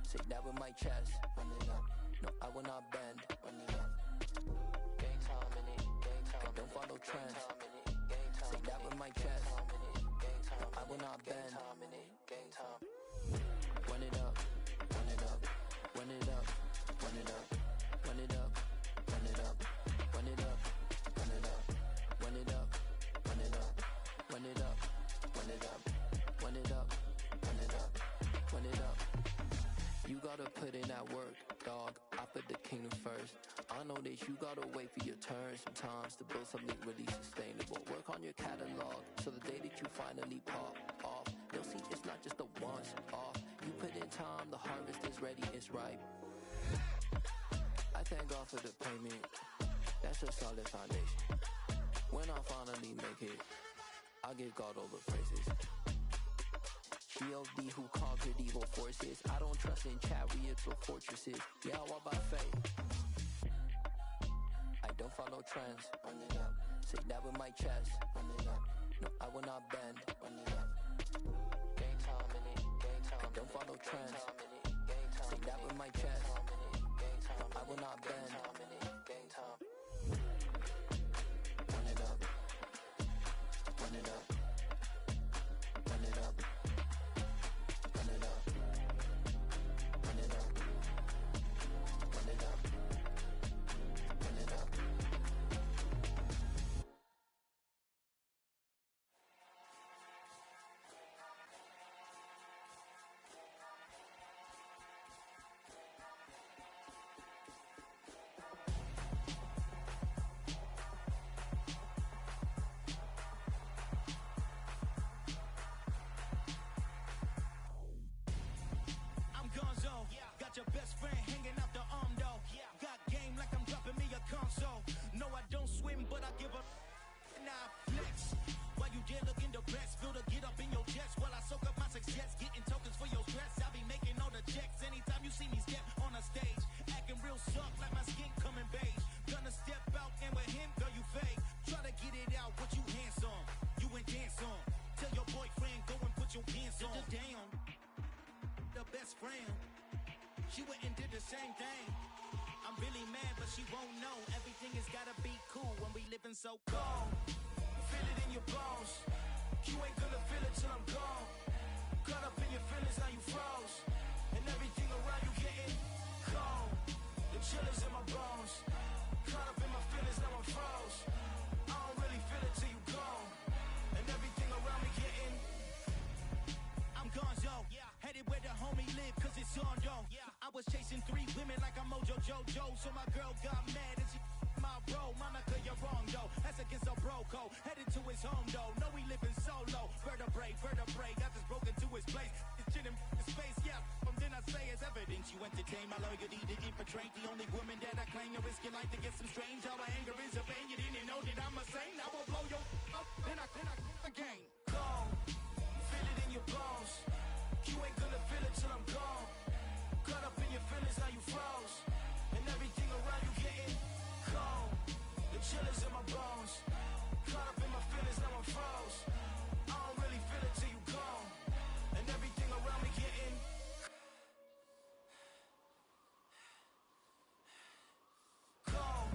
say that with my chest. Run it up. No, I will not bend. Run it up. Gang time in it. Gang time. I don't follow trends. Say that with my chest. No, I will not bend. Gang time. Run it up. Run it up. Run it up. Run it up. Run it up. Run it up. Run it up. Run it up. Run it up. Run it up. Run it up. Run it up. Run it up. Run it up. Run it up. You gotta put in that work, dog. I put the kingdom first. I know that you gotta wait for your turn sometimes to build something really sustainable. Work on your catalog so the day that you finally pop off, they'll see it's not just a once off. You put in time, the harvest is ready, it's ripe. I thank God for the payment. That's a solid foundation. When I finally make it, I give God all the praises. G.O.D. who conquered evil forces. I don't trust in chariots or fortresses. Yeah, I walk by faith. I don't follow trends. Run it up. Say that with my chest. Run it up. No, I will not bend. Run it up. Gang time in it. Gang time. I don't follow trends. Say that with my chest. No, I will not bend. Gang time. Run it up. Run it up. Run it up. Run it up. Run it up. Run it up. Run it up. Got your best friend hanging out the arm though. Got game like I'm dropping me a console. No, I don't swim, but I give a nah flex. While you there looking depressed, feel the get up in your chest while I soak up my success, getting tokens for your stress. I be making all the checks anytime you see me step on a stage, acting real soft like my skin coming beige. Gonna step out and with him, girl, you fake. Try to get it out, but you handsome. You ain't dance on. Tell your boyfriend go and put your pants on. Down, the best friend. She went and did the same thing. I'm really mad, but she won't know. Everything has gotta be cool when we living so cold. Feel it in your bones. You ain't gonna feel it till I'm gone. Caught up in your feelings, now you froze. And everything around you getting cold. The chill is in my bones. Caught up in my feelings, now I'm froze. I don't really feel it till you gone. And everything around me getting I'm gonzo, headed where the homie live, cause it's on though. I was chasing 3 women like I'm Mojo Jojo, so my girl got mad and she my bro. Monica, you're wrong though, that's against a bro code. Headed to his home though, no we living solo. Vertebrae, I just broke into his place. It's shit in his face, from then I say it's evidence. You entertain my loyalty to infiltrate. The only woman that I claim to risk your life to get some strange. All my anger is a pain, you didn't know that I'm a saint. I will blow your up, then I again. Go. Feel it in your bones. You ain't gonna feel it till I'm gone. Caught up in your feelings, now you froze. And everything around you getting cold. The chill is in my bones. Caught up in my feelings, now I'm froze. I don't really feel it till you gone. And everything around me getting cold.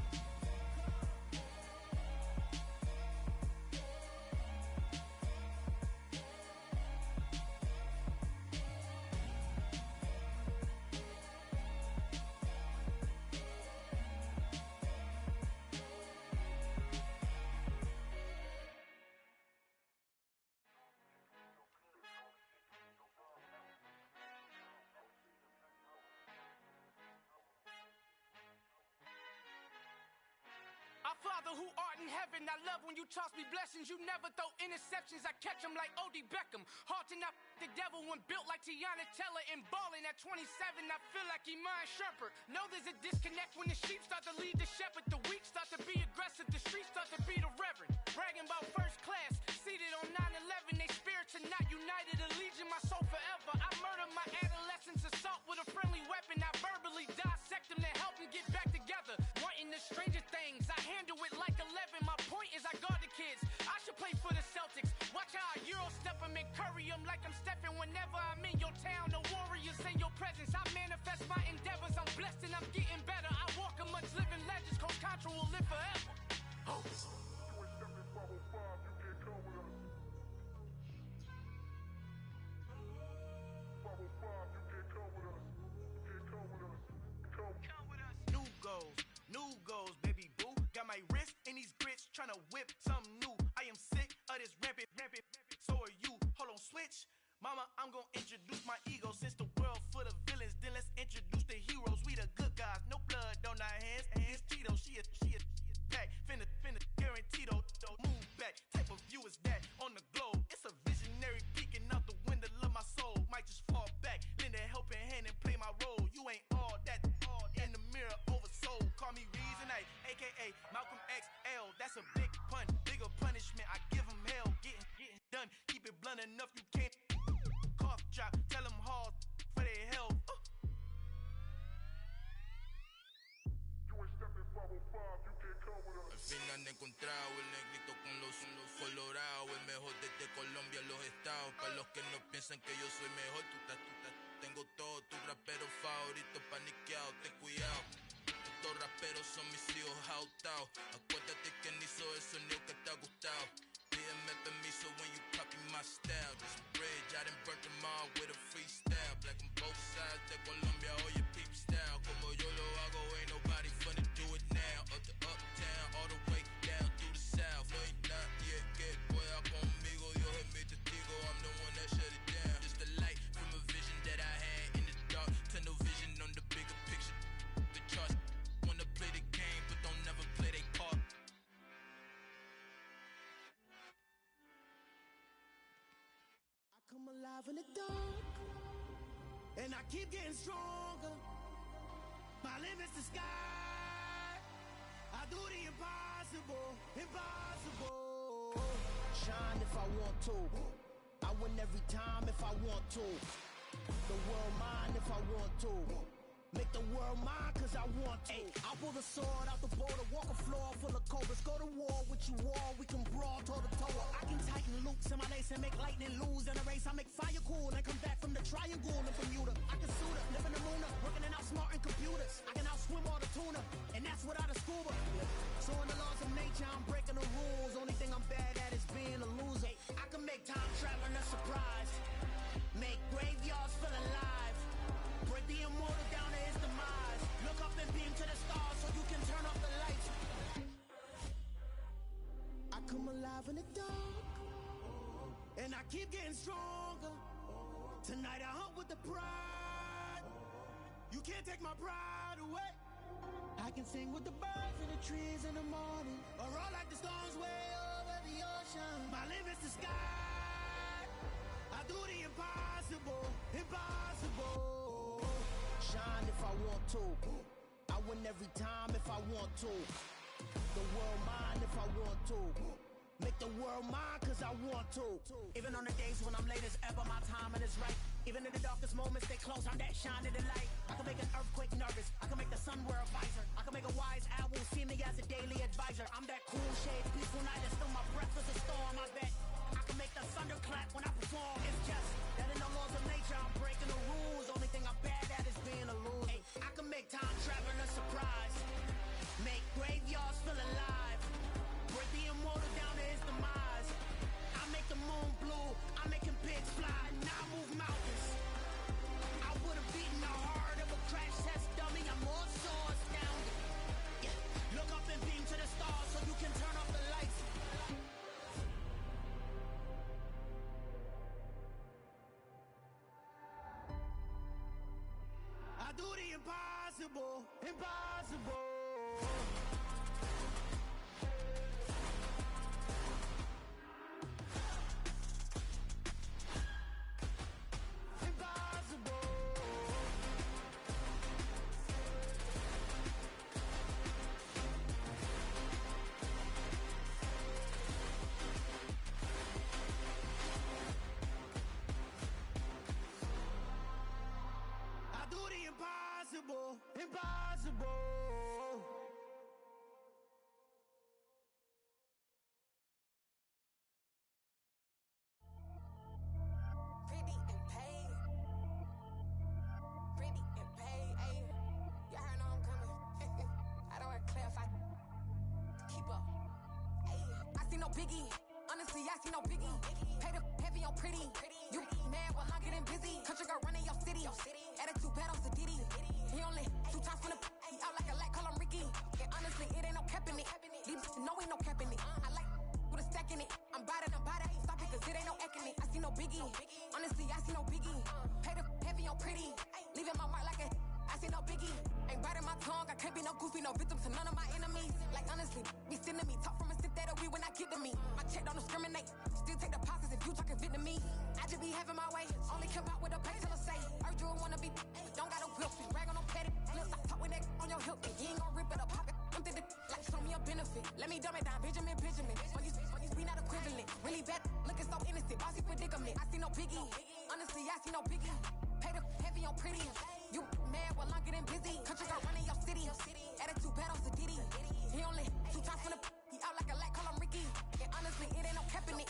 Our Father who art in heaven, I love when you toss me blessings. You never throw interceptions, I catch them like O.D. Beckham. Hard to not the devil when built like Tiana Teller and balling at 27. I feel like Iman Shumpert. Know there's a disconnect when the sheep start to lead the shepherd. The weak start to be aggressive, the streets start to be the reverend. Bragging about first class, seated on 9/11. They spirits are not united, a legion, my soul forever. I murder my adolescence, assault with a friendly weapon. I verbally dissect them to help them get back together. Wanting the stranger things, I handle it like 11. My point is I guard the kids. I should play for the Celtics. Watch how I Euro step them and curry them like I'm Stephen. Whenever I'm in your town, the Warriors in your presence. I man tryna whip something new. I am sick of this rampant. So are you. Hold on, switch. Mama, I'm gonna introduce my ego. Since the world full of villains, then let's introduce the heroes. We the good guys, no blood on our hands. Hands Tito, she is back. Finna, guaranteed. Move back. Type of view is that on the globe? It's a visionary peeking out the window of my soul. Might just fall back, lend a helping hand and play my role. You ain't all that. In the mirror, oversold. Call me Reason A, aka Malcolm XL. That's a big pun, bigger punishment. I give him hell. Getting done. Keep it blunt enough, you can't. Cough drop, tell them hard for their health. Al final he encontrado el negrito con los colorados, el mejor desde Colombia a los estados. Para los que no piensan que yo soy mejor, tengo todo, tu rapero favorito paniqueado, ten cuidado. Estos raperos son mis hijos jautados. Acuérdate que ni hizo el sonido que te ha gustado. Pídeme permiso when you copy my style. This bridge, I done burnt them all with a freestyle. Black on both sides de Colombia, oye peep style. Como yo lo hago, ain't nobody finna do it now. Uptown, all the way down through the south. No hay nadie que pueda conmigo, Dios es mi testigo. I'm the one that shut it down. Just the light from a vision that I had in the dark. Tunnel vision on the bigger picture. The charts wanna play the game, but don't never play their part. Come alive in the dark, and I keep getting stronger. My limit's the sky. I do the impossible. Shine if I want to. I win every time if I want to. The world mine if I want to. Make the world mine cause I want to. I'll pull the sword out the border, walk a floor full of cobras. Go to war with you all, we can brawl toe to toe. I can tighten loops in my lace and make lightning lose in a race. I make fire cool and come back from the triangle in Bermuda. I can suit up, live in the moon, working and outsmarting computers. I can outswim all the tuna, and that's without a scuba. So in the laws of nature, I'm breaking the rules. Only thing I'm bad at is being a loser. I can make time traveling a surprise, make graveyards feel alive, break the immortal down to his demise. Look up and beam to the stars so you can turn off the lights. I come alive in the dark, and I keep getting stronger. Tonight I hunt with the pride. You can't take my pride away. I can sing with the birds in the trees in the morning, or roll like the storms way over the ocean. My limit's the sky. I do the impossible. Shine if I want to. I win every time if I want to. The world mine if I want to. Make the world mine cause I want to. Even on the days when I'm late as ever, my timing is right. Even in the darkest moments, they close, I'm that shine in the light. I can make an earthquake nervous, I can make the sun wear a visor. I can make a wise owl see me as a daily advisor. I'm that cool shade, peaceful night, and still my breath is a storm, I bet. I can make the thunder clap when I perform. It's just that in the laws of nature, I'm breaking the rules. Only thing I'm bad at is being a loser. I can make time traveling a surprise, make graveyards feel alive, break the immortal down to his demise. I make the moon blue, I'm making pigs fly, now I move mountains. I would've beaten the heart of a crash test dummy. I'm more so astounded. Yeah. Look up and beam to the stars so you can turn off the lights. I do the impossible. Impossible. Pretty and paid. Pretty and paid. Ayy, y'all heard know I'm coming. I don't wear clear if I keep up. Ayy, I see no biggie. Honestly, I see no biggie. Pay the heavy on pretty. You mad while I'm getting busy. Country girl running your city. Attitude bad on Sadiddy. He only 2 times from the he out like a lack, call him Ricky. And honestly, it ain't no cap in it. These know ain't no cap in it. I biggie. Honestly, I see no biggie. Pay the heavy on pretty. Leaving my mark like a, I see no biggie. Ain't biting my tongue, I can't be no goofy, no victim to none of my enemies. Like honestly, be sending me, talk from a sip that we when I get to me. My check don't discriminate, still take deposits if you talking Vietnamese. I just be having my way, only care about what the pay teller say. Urge you wanna be, don't got a whip, brag on no petty. Let's stop talk with that on your hip, you ain't gon' rip it up, pop it. I'm thinking like show me a benefit. Let me dumb it down, Benjamin. We not equivalent, really bad, looking so innocent, bossy predicament. I see no biggie, honestly, I see no biggie. Pay the heavy on pretty. You mad while I'm getting busy. Country got running your city. Attitude bad on Sadiddy. He only 2 times from the he out like a light, call him Ricky. And honestly, it ain't no capping it.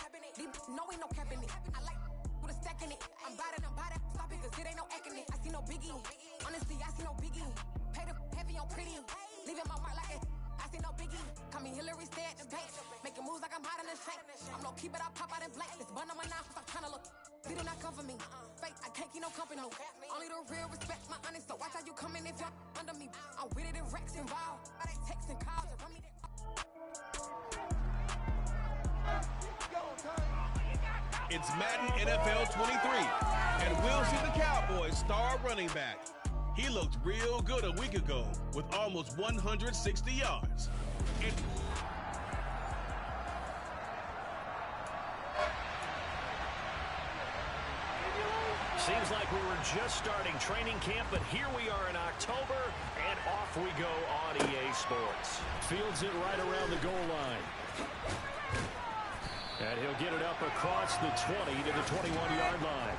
No, ain't no capping it. I like with a stack in it. I'm bout it, stop it, cause it ain't no acting it. I see no biggie. Honestly, I see no biggie. Pay the heavy on pretty. Leaving my mark like it. I see no biggie. Call me Hillary, stay at the bank. Making moves like I'm hot in the shank. I'm low key, but I pop out in black. This bun on my knife, I'm trying to look. They do not come for me. Fake, I can't keep no company. Only the real respect my honest. So watch how you come in if you're under me. I'm with it in Rex involved. I they text and calls and run me that. It's Madden NFL 23, and we'll see the Cowboys' star running back. He looked real good a week ago with almost 160 yards. Seems like we were just starting training camp, but here we are in October, and off we go on EA Sports. Fields it right around the goal line. And he'll get it up across the 20 to the 21-yard line.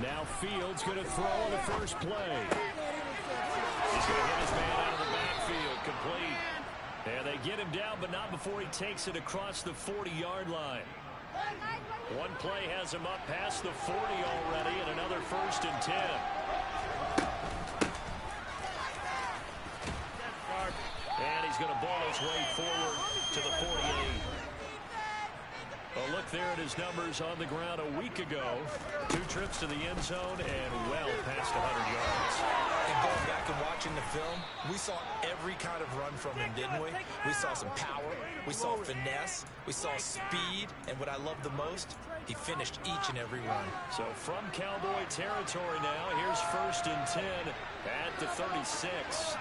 Now Fields going to throw on the first play. He's going to hit his man out of the backfield, complete. And they get him down, but not before he takes it across the 40-yard line. One play has him up past the 40 already, and another 1st and 10. And he's going to ball his way forward to the 48. A look there at his numbers on the ground a week ago. 2 trips to the end zone and well past 100 yards. And going back and watching the film, we saw every kind of run from him, didn't we? We saw some power, we saw finesse, we saw speed, and what I love the most, he finished each and every run. So from Cowboy territory now, here's 1st and 10 at the 36.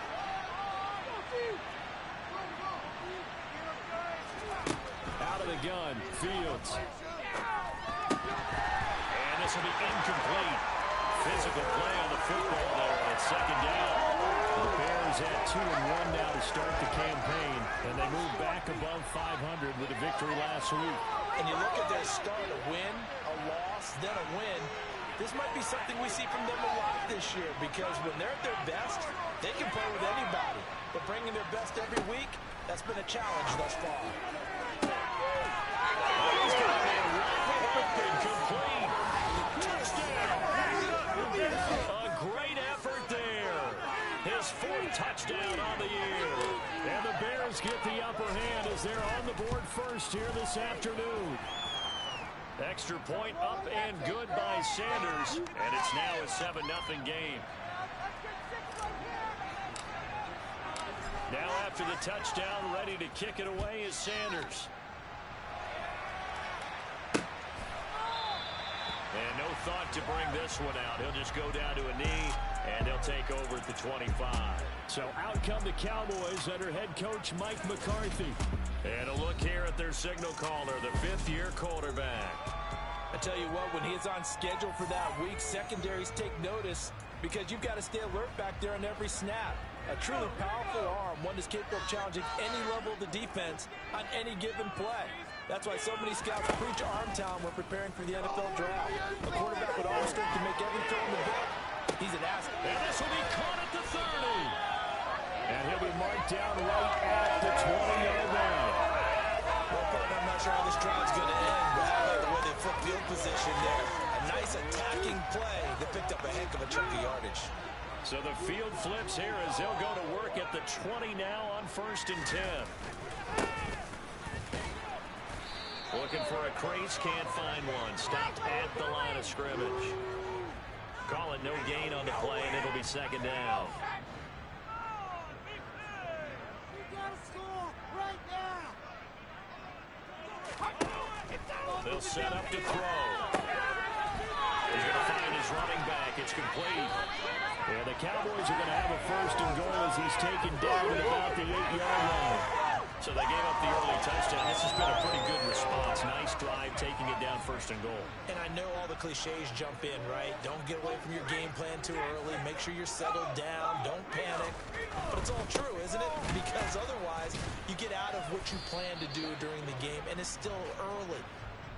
Out of the gun, Fields. And this will be incomplete. Physical play on the football there, and it's 2nd down. The Bears at 2-1 now to start the campaign, and they move back above 500 with a victory last week. And you look at their start, a win, a loss, then a win. This might be something we see from them a lot this year, because when they're at their best, they can play with anybody. But bringing their best every week, that's been a challenge thus far. He's got it right, complete. Touchdown. A great effort there. His 4th touchdown on the year. And the Bears get the upper hand as they're on the board first here this afternoon. Extra point up and good by Sanders. And it's now a 7-0 game. Now after the touchdown, ready to kick it away is Sanders. And no thought to bring this one out. He'll just go down to a knee, and they'll take over at the 25. So out come the Cowboys under head coach Mike McCarthy. And a look here at their signal caller, the 5th-year quarterback. I tell you what, when he's on schedule for that week, secondaries take notice because you've got to stay alert back there on every snap. A truly powerful arm, one that's capable of challenging any level of the defense on any given play. That's why so many scouts preach arm talent when preparing for the NFL draft. A quarterback with arm strength to make every throw in the book. He's an asset. And this will be caught at the 30. And he'll be marked down right at the 20-yard line. Well, partner, I'm not sure how this drive's going to end, but how about the way they flip field position there? A nice attacking play that picked up a heck of a chunk of yardage. So the field flips here as they'll go to work at the 20 now on 1st and 10. Looking for a crease, can't find one. Stopped at the line of scrimmage. Call it no gain on the play, and it'll be second down. They'll set up to throw. He's going to find his running back. It's complete. Yeah, the Cowboys are going to have a first and goal as he's taken down at about the 8-yard line. So they gave up the early touchdown. This has been a pretty good response. Nice drive, taking it down first and goal. And I know all the cliches jump in, right? Don't get away from your game plan too early. Make sure you're settled down. Don't panic. But it's all true, isn't it? Because otherwise, you get out of what you plan to do during the game, and it's still early.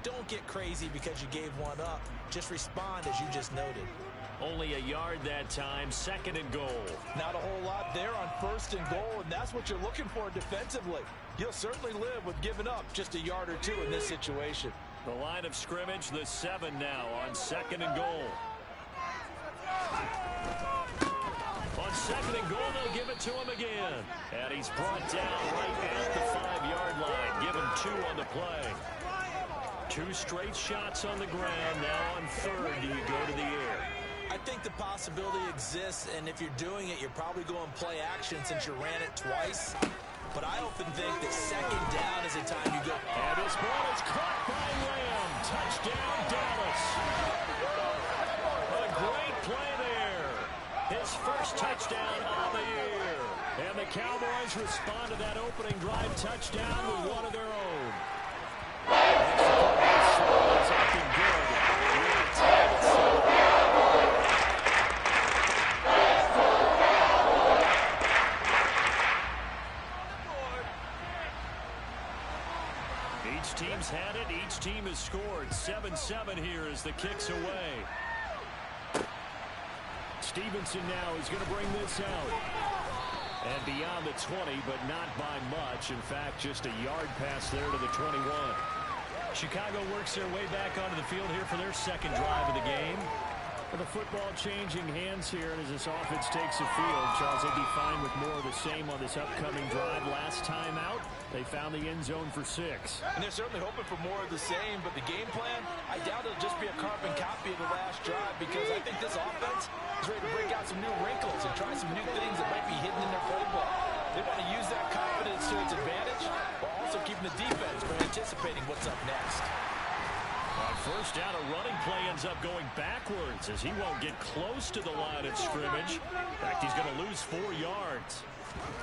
Don't get crazy because you gave one up. Just respond as you just noted. Only a yard that time, second and goal. Not a whole lot there on first and goal, and that's what you're looking for defensively. You'll certainly live with giving up just a yard or two in this situation. The line of scrimmage, the 7 now on second and goal. On second and goal, they'll give it to him again. And he's brought down right at the 5-yard line. Give him 2 on the play. 2 straight shots on the ground. Now on third, do you go to the air? I think the possibility exists, and if you're doing it, you're probably going play action since you ran it twice. But I often think that second down is the time you go. And this ball is caught by Lamb. Touchdown, Dallas. A great play there. His first touchdown of the year. And the Cowboys respond to that opening drive touchdown with one of their own. It's looking good. Each team's had it. Each team has scored. 7-7 here as the kick's away. Stevenson now is going to bring this out. And beyond the 20, but not by much. In fact, just a yard pass there to the 21. Chicago works their way back onto the field here for their second drive of the game. With the football changing hands here, and as this offense takes the field, Charles, they'd be fine with more of the same on this upcoming drive. Last time out, they found the end zone for 6. And they're certainly hoping for more of the same, but the game plan, I doubt it'll just be a carbon copy of the last drive, because I think this offense is ready to break out some new wrinkles and try some new things that might be hidden in their playbook. They want to use that confidence to its advantage, while also keeping the defense from anticipating what's up next. On first down, a running play ends up going backwards as he won't get close to the line of scrimmage. In fact, he's going to lose 4 yards.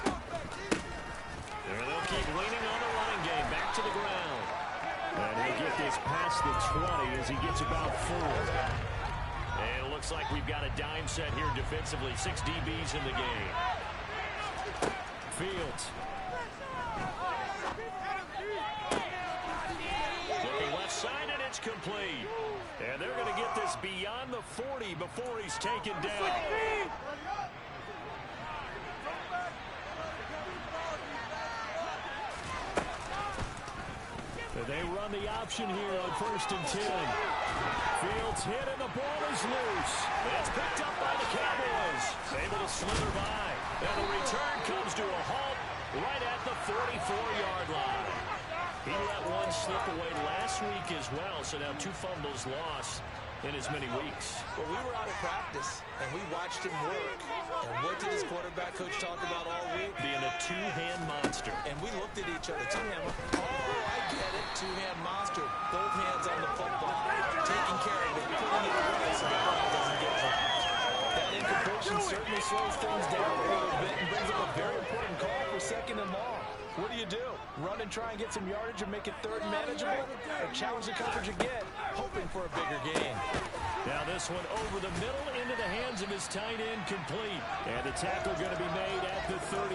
And they'll keep leaning on the running game. Back to the ground. And he'll get this past the 20 as he gets about 4. And it looks like we've got a dime set here defensively. 6 DBs in the game. Fields. Looking left side, and it's complete. And they're going to get this beyond the 40 before he's taken down. They run the option here on first and 10. Fields hit, and the ball is loose. It's picked up by the Cowboys. Able to slither by. And the return comes to a halt right at the 44-yard line. He let one slip away last week as well, so now 2 fumbles lost in as many weeks. Well, we were out of practice, and we watched him work. And what did his quarterback coach talk about all week? Being a 2-hand monster. And we looked at each other. 2-hand. Oh, I get it. 2-hand monster. Both hands on the football. Taking care of it. Putting it away so the ball doesn't get dropped. That incompletion certainly slows things down a little bit and brings up a very important call for second and long. What do? Run and try and get some yardage and make it third and manageable? Or challenge the coverage again, hoping for a bigger gain? Now this one over the middle into the hands of his tight end, complete. And the tackle going to be made at the 38.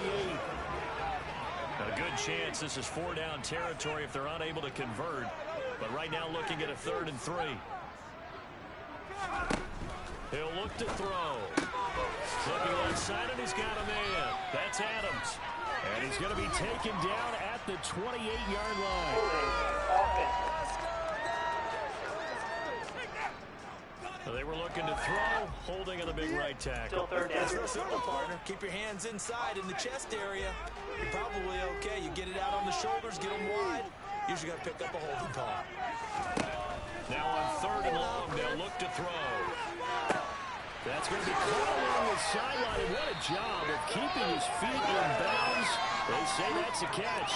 A good chance this is 4-down territory if they're unable to convert. But right now looking at a 3rd and 3. He'll look to throw. Looking left side, and he's got a man. That's Adams. And he's going to be taken down at the 28-yard line. So they were looking to throw, holding on the big right tackle. It's real simple, partner. Keep your hands inside in the chest area. You're probably okay. You get it out on the shoulders, get them wide. usually got to pick up a holding call. Now on 3rd and long, they'll look to throw. That's going to be caught along the sideline. And what a job of keeping his feet in bounds. They say that's a catch.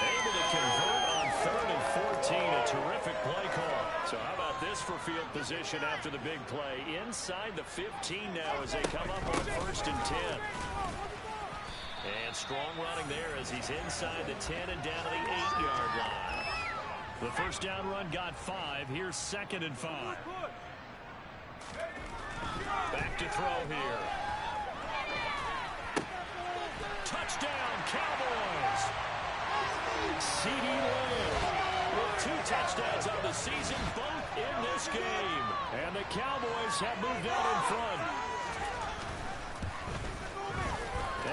Able to convert on 3rd and 14. A terrific play call. So how about this for field position after the big play? Inside the 15 now as they come up on 1st and 10. And strong running there as he's inside the 10 and down to the 8-yard line. The first down run got 5. Here's 2nd and 5. Back to throw here. Touchdown, Cowboys! CeeDee Lamb with 2 touchdowns on the season, both in this game. And the Cowboys have moved out in front.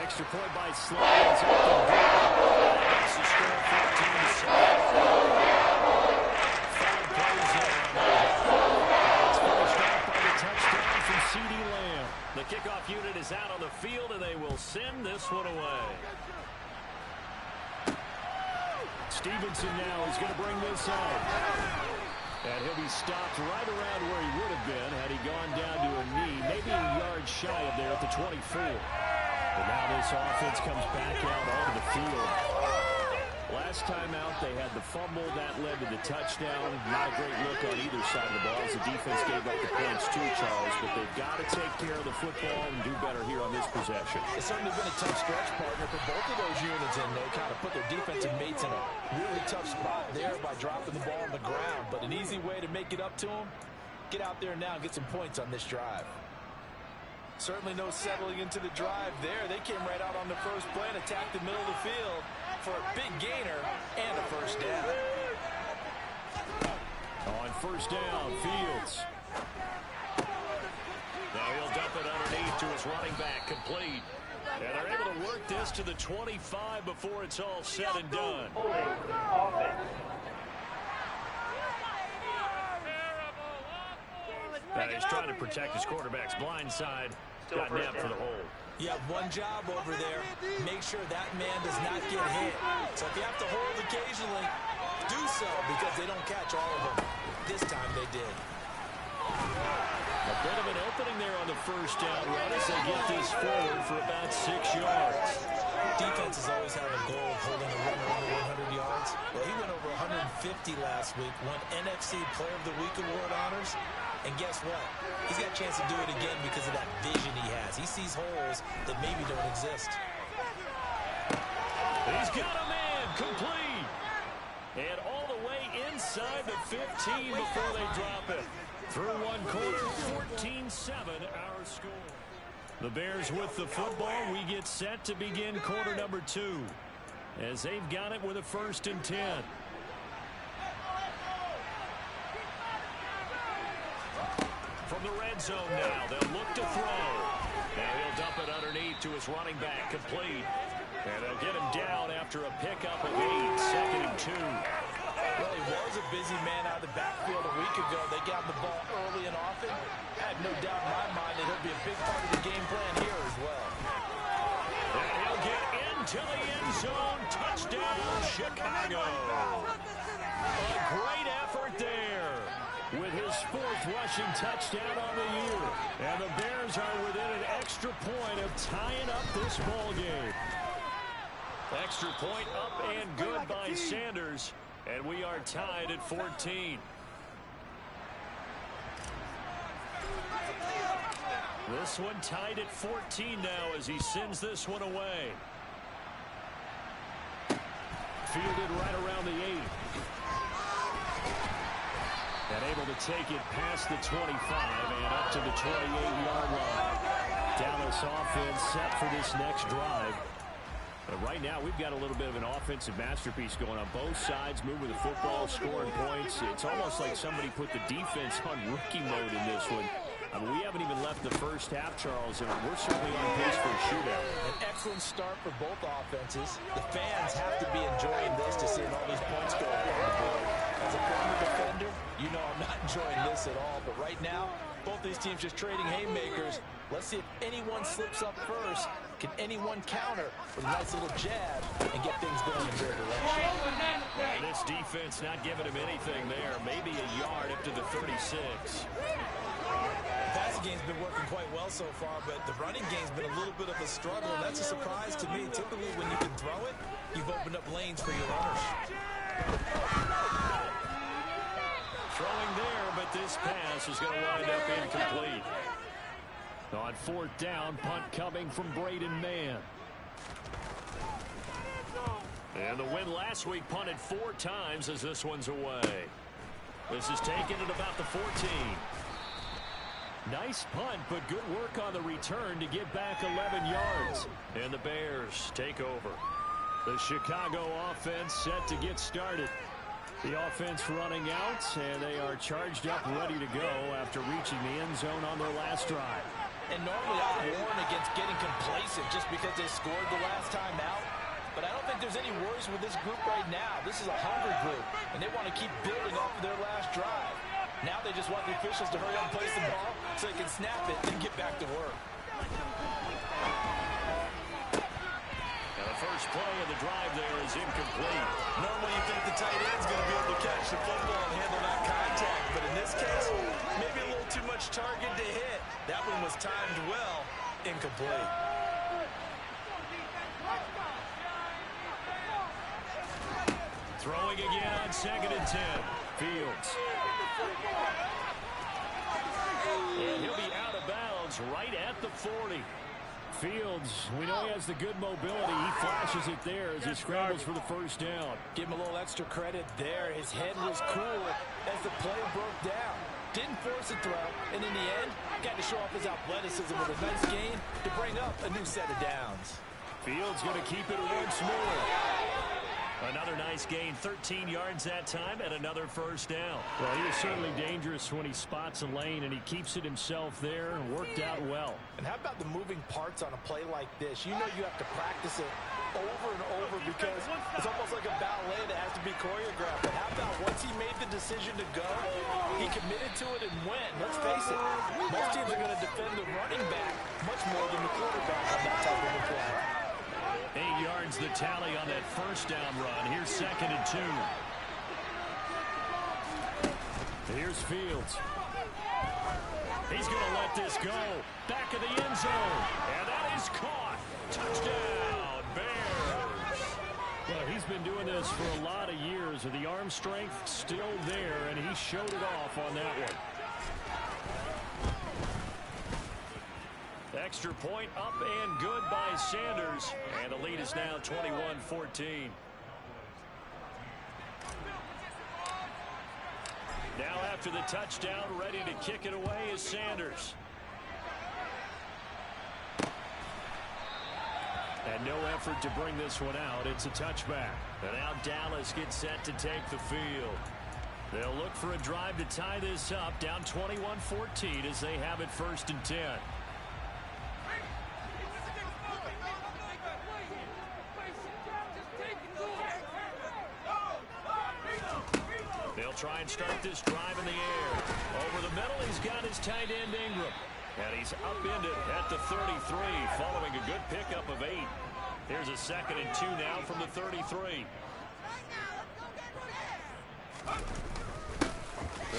Extra point by Slides. That's the score, 14-7. 5 plays it's finished off by the touchdown from CeeDee Lamb. The kickoff unit is out on the field, and they will send this one away. Stevenson now is going to bring this out. And he'll be stopped right around where he would have been had he gone down to a knee, maybe a yard shy of there at the 24. And now this offense comes back out onto the field. Last time out, they had the fumble. That led to the touchdown. Not a great look on either side of the ball as the defense gave up the points too, Charles. But they've got to take care of the football and do better here on this possession. It's certainly been a tough stretch, partner, for both of those units, and they kind of put their defensive mates in a really tough spot there by dropping the ball on the ground. But an easy way to make it up to them, get out there now and get some points on this drive. Certainly no settling into the drive there. They came right out on the first play and attacked the middle of the field for a big gainer and a first down. On first down, Fields. Now he'll dump it underneath to his running back, complete. And they're able to work this to the 25 before it's all said and done. Now he's trying to protect his quarterback's blind side. Got napped for the hold. You have one job over there. Make sure that man does not get hit. So if you have to hold occasionally, do so, because they don't catch all of them. This time they did. A bit of an opening there on the first down run as they get this forward for about 6 yards. Defenses always have a goal of holding a runner under 100 yards. Well, he went over 150 last week, won NFC Player of the Week award honors. And guess what? He's got a chance to do it again because of that vision he has. He sees holes that maybe don't exist. He's got a man complete. And all the way inside the 15 before they drop it. Through one quarter, 14-7 our score. The Bears with the football. We get set to begin quarter number 2. As they've got it with a 1st and 10. From the red zone now, they'll look to throw. Now he'll dump it underneath to his running back, complete. And they'll get him down after a pickup of 8, 2nd and 2. Well, he was a busy man out of the backfield a week ago. They got the ball early and often. I have no doubt in my mind that he'll be a big part of the game plan here as well. And he'll get into the end zone. Touchdown, Chicago. A great effort there, with his 4th rushing touchdown on the year. And the Bears are within an extra point of tying up this ball game. Extra point up and good by Sanders. And we are tied at 14. This one tied at 14 now as he sends this one away. Fielded right around the 8. And able to take it past the 25 and up to the 28-yard line. Dallas offense set for this next drive. And right now, we've got a little bit of an offensive masterpiece going on both sides, moving the football, scoring points. It's almost like somebody put the defense on rookie mode in this one. I mean, we haven't even left the first half, Charles, and we're certainly on pace for a shootout. An excellent start for both offenses. The fans have to be enjoying this to see all these points go on the board. As a former defender, you know I'm not enjoying this at all. But right now, both these teams just trading haymakers. Let's see if anyone slips up first Can anyone counter with a nice little jab and get things going in their direction? And this defense not giving him anything there. Maybe a yard up to the 36. The passing game's been working quite well so far, but the running game's been a little bit of a struggle, and that's a surprise to me. Typically, when you can throw it, you've opened up lanes for your runners. Throwing there, but this pass is going to wind up incomplete. On fourth down, punt coming from Braden Mann. And the win last week punted 4 times as this one's away. This is taken at about the 14. Nice punt, but good work on the return to get back 11 yards. And the Bears take over. The Chicago offense set to get started. The offense running out, and they are charged up, ready to go after reaching the end zone on their last drive. And normally I warn against getting complacent just because they scored the last time out. But I don't think there's any worries with this group right now. This is a hungry group, and they want to keep building off of their last drive. Now they just want the officials to hurry up and place the ball so they can snap it and get back to work. Now the first play of the drive there is incomplete. Normally you think the tight end's going to be able to catch the football and handle that contact, but in this case, maybe a little too much target to hit. That one was timed well, incomplete. Throwing again on 2nd and 10. Fields. And he'll be out of bounds right at the 40. Fields, we know he has the good mobility. He flashes it there as he scrambles for the first down. Give him a little extra credit there. His head was cool as the play broke down. Didn't force a throw, and in the end, got to show off his athleticism with a nice gain to bring up a new set of downs. Fields going to keep it once more. Another nice gain, 13 yards that time, and another first down. Well, he is certainly dangerous when he spots a lane, and he keeps it himself there and worked out well. And how about the moving parts on a play like this? You know you have to practice it over and over because it's almost like a ballet that has to be choreographed. But how about once he made the decision to go, he committed to it and went. Let's face it, most teams are going to defend the running back much more than the quarterback on that type of a play. 8 yards the tally on that first down run. Here's 2nd and 2. Here's Fields. He's going to let this go. Back of the end zone. And that is caught. Touchdown, Bears. Well, he's been doing this for a lot of years, and the arm strength still there, and he showed it off on that one. Extra point up and good by Sanders. And the lead is now 21-14. Now after the touchdown, ready to kick it away is Sanders. And no effort to bring this one out. It's a touchback. And now Dallas gets set to take the field. They'll look for a drive to tie this up, down 21-14 as they have it 1st and 10. They'll try and start this drive in the air. Over the middle, he's got his tight end Ingram. And he's upended at the 33 following a good pickup of 8. Here's a 2nd and 2 now from the 33.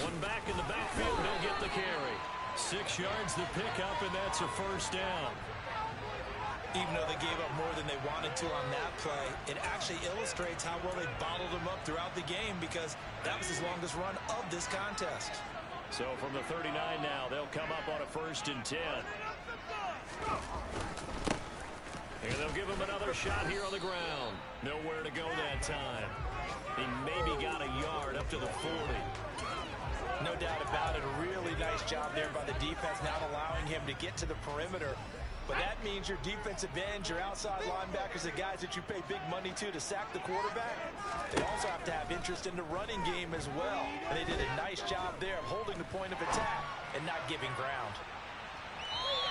One back in the backfield, he'll get the carry. 6 yards the pickup, and that's a first down. Even though they gave up more than they wanted to on that play, it actually illustrates how well they bottled them up throughout the game because that was his longest run of this contest. So from the 39 now, they'll come up on a 1st and 10. And they'll give him another shot here on the ground. Nowhere to go that time. He maybe got a yard up to the 40. No doubt about it. A really nice job there by the defense, not allowing him to get to the perimeter. But that means your defensive ends, your outside linebackers, the guys that you pay big money to sack the quarterback, they also have to have interest in the running game as well. And they did a nice job there of holding the point of attack and not giving ground.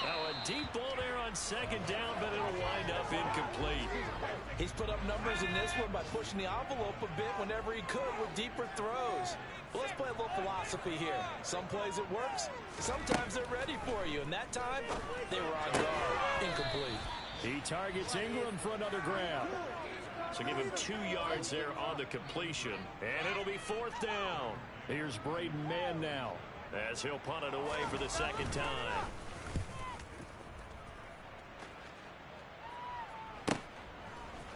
Now a deep ball there on 2nd down, but it'll wind up incomplete. He's put up numbers in this one by pushing the envelope a bit whenever he could with deeper throws. But let's play a little philosophy here. Some plays it works, sometimes they're ready for you. And that time, they were on guard. Incomplete. He targets Ingram for another grab. So give him 2 yards there on the completion, and it'll be 4th down. Here's Braden Mann now, as he'll punt it away for the 2nd time.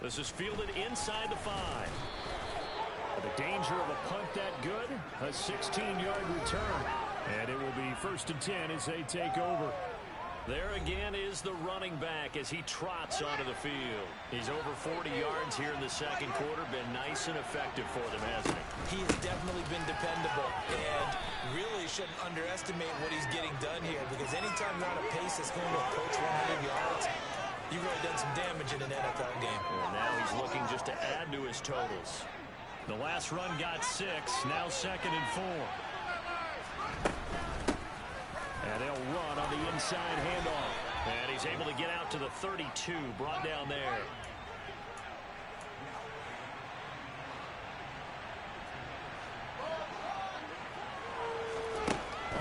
This is fielded inside the 5. The danger of a punt that good, a 16-yard return. And it will be 1st and 10 as they take over. There again is the running back as he trots onto the field. He's over 40 yards here in the 2nd quarter. Been nice and effective for them, hasn't he? He has definitely been dependable and really shouldn't underestimate what he's getting done here, because anytime you're on a pace that's going to approach 100 yards, you've really done some damage in an NFL game. And now he's looking just to add to his totals. The last run got 6, now 2nd and 4. And they'll run on the inside handoff. And he's able to get out to the 32, brought down there.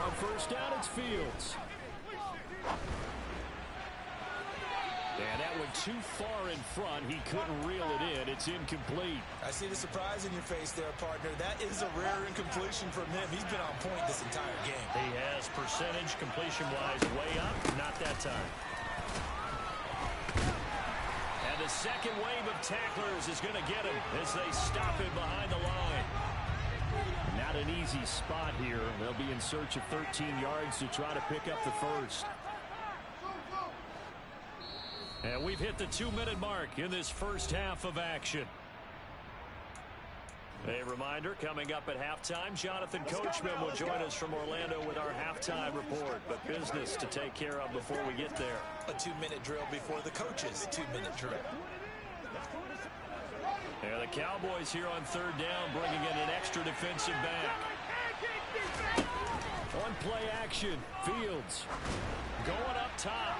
On 1st down, it's Fields. And that went too far in front. He couldn't reel it in. It's incomplete. I see the surprise in your face there, partner. That is a rare incompletion from him. He's been on point this entire game. He has percentage completion-wise way up. Not that time. And the second wave of tacklers is going to get him as they stop him behind the line. Not an easy spot here. They'll be in search of 13 yards to try to pick up the 1st. And we've hit the 2-minute mark in this first half of action. A reminder, coming up at halftime, Jonathan Coachman will join us from Orlando with our halftime report. But business to take care of before we get there. A 2-minute drill before the coaches' 2-minute drill. And the Cowboys here on 3rd down, bringing in an extra defensive back. On play action, Fields going up top.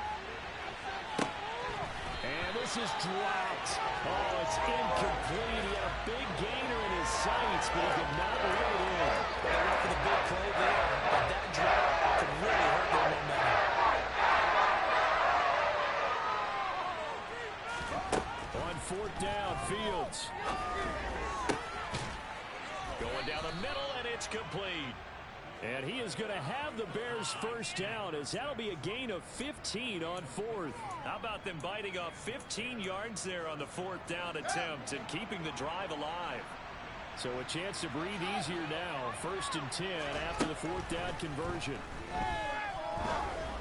And this is dropped. Oh, it's incomplete. He had a big gainer in his sights, but he did not reel it in. They're looking for the big play there, but that drop could really hurt their momentum. On 4th down, Fields. Going down the middle, and it's complete. And he is going to have the Bears' 1st down, as that'll be a gain of 15 on 4th. How about them biting off 15 yards there on the 4th down attempt and keeping the drive alive? So a chance to breathe easier now. 1st and 10 after the 4th down conversion.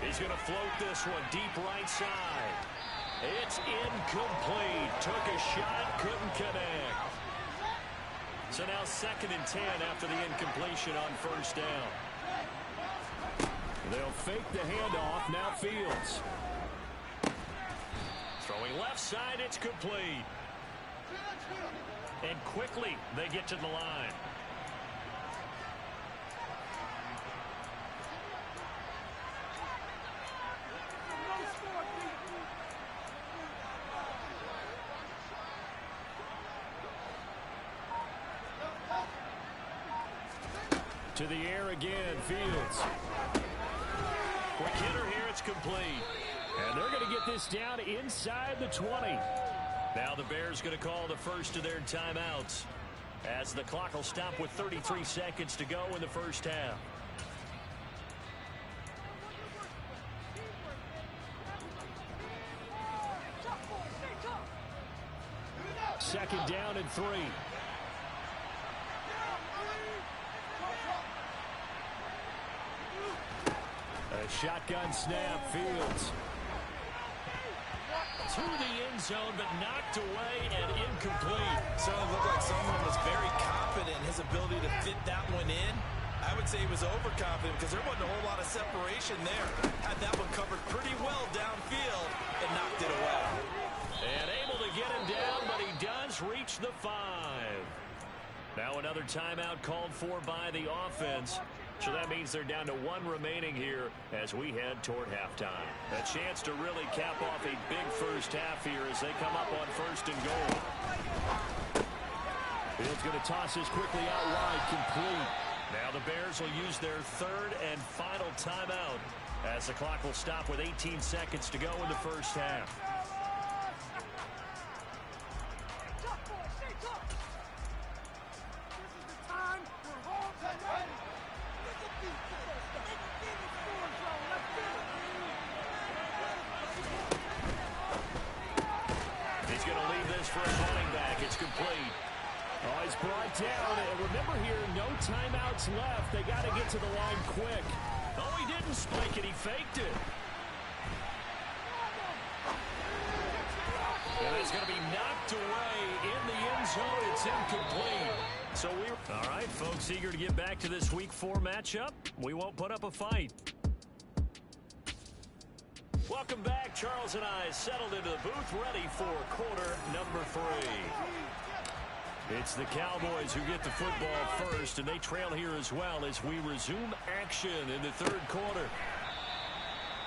He's going to float this one deep right side. It's incomplete. Took a shot, couldn't connect. So now 2nd and 10 after the incompletion on 1st down. They'll fake the handoff. Now Fields. Throwing left side, it's complete. And quickly they get to the line. To the air again, Fields. Quick hitter here, it's complete. And they're going to get this down inside the 20. Now the Bears going to call the first of their timeouts, as the clock will stop with 33 seconds to go in the first half. Second down and 3. A shotgun snap, Fields. To the end zone, but knocked away and incomplete. Certainly looked like someone was very confident in his ability to fit that one in. I would say he was overconfident because there wasn't a whole lot of separation there. Had that one covered pretty well downfield and knocked it away. And able to get him down, but he does reach the 5. Now another timeout called for by the offense. So that means they're down to 1 remaining here as we head toward halftime. A chance to really cap off a big first half here as they come up on 1st and goal. Fields going to toss this quickly out wide, complete. Now the Bears will use their 3rd and final timeout as the clock will stop with 18 seconds to go in the first half. complete. Oh, he's brought down. And remember here, no timeouts left. They got to get to the line quick. Oh, he didn't spike it. He faked it. And it's going to be knocked away in the end zone. It's incomplete. So all right, folks, eager to get back to this Week 4 matchup. We won't put up a fight. Welcome back. Charles and I settled into the booth, ready for quarter number 3. It's the Cowboys who get the football first, and they trail here as well as we resume action in the third quarter.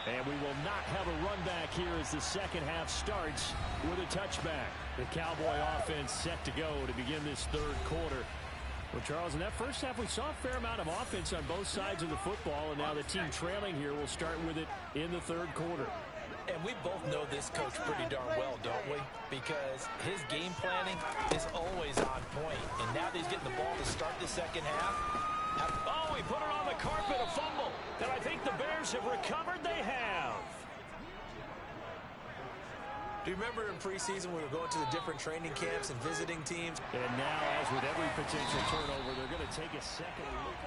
And we will not have a run back here as the second half starts with a touchback. The Cowboy offense set to go to begin this third quarter. Well, Charles, in that first half, we saw a fair amount of offense on both sides of the football, and now the team trailing here will start with it in the third quarter. And we both know this coach pretty darn well, don't we? Because his game planning is always on point. And now that he's getting the ball to start the second half. Oh, he put it on the carpet, a fumble. And I think the Bears have recovered. They have. Do you remember in preseason we were going to the different training camps and visiting teams? And now, as with every potential turnover, they're going to take a second look.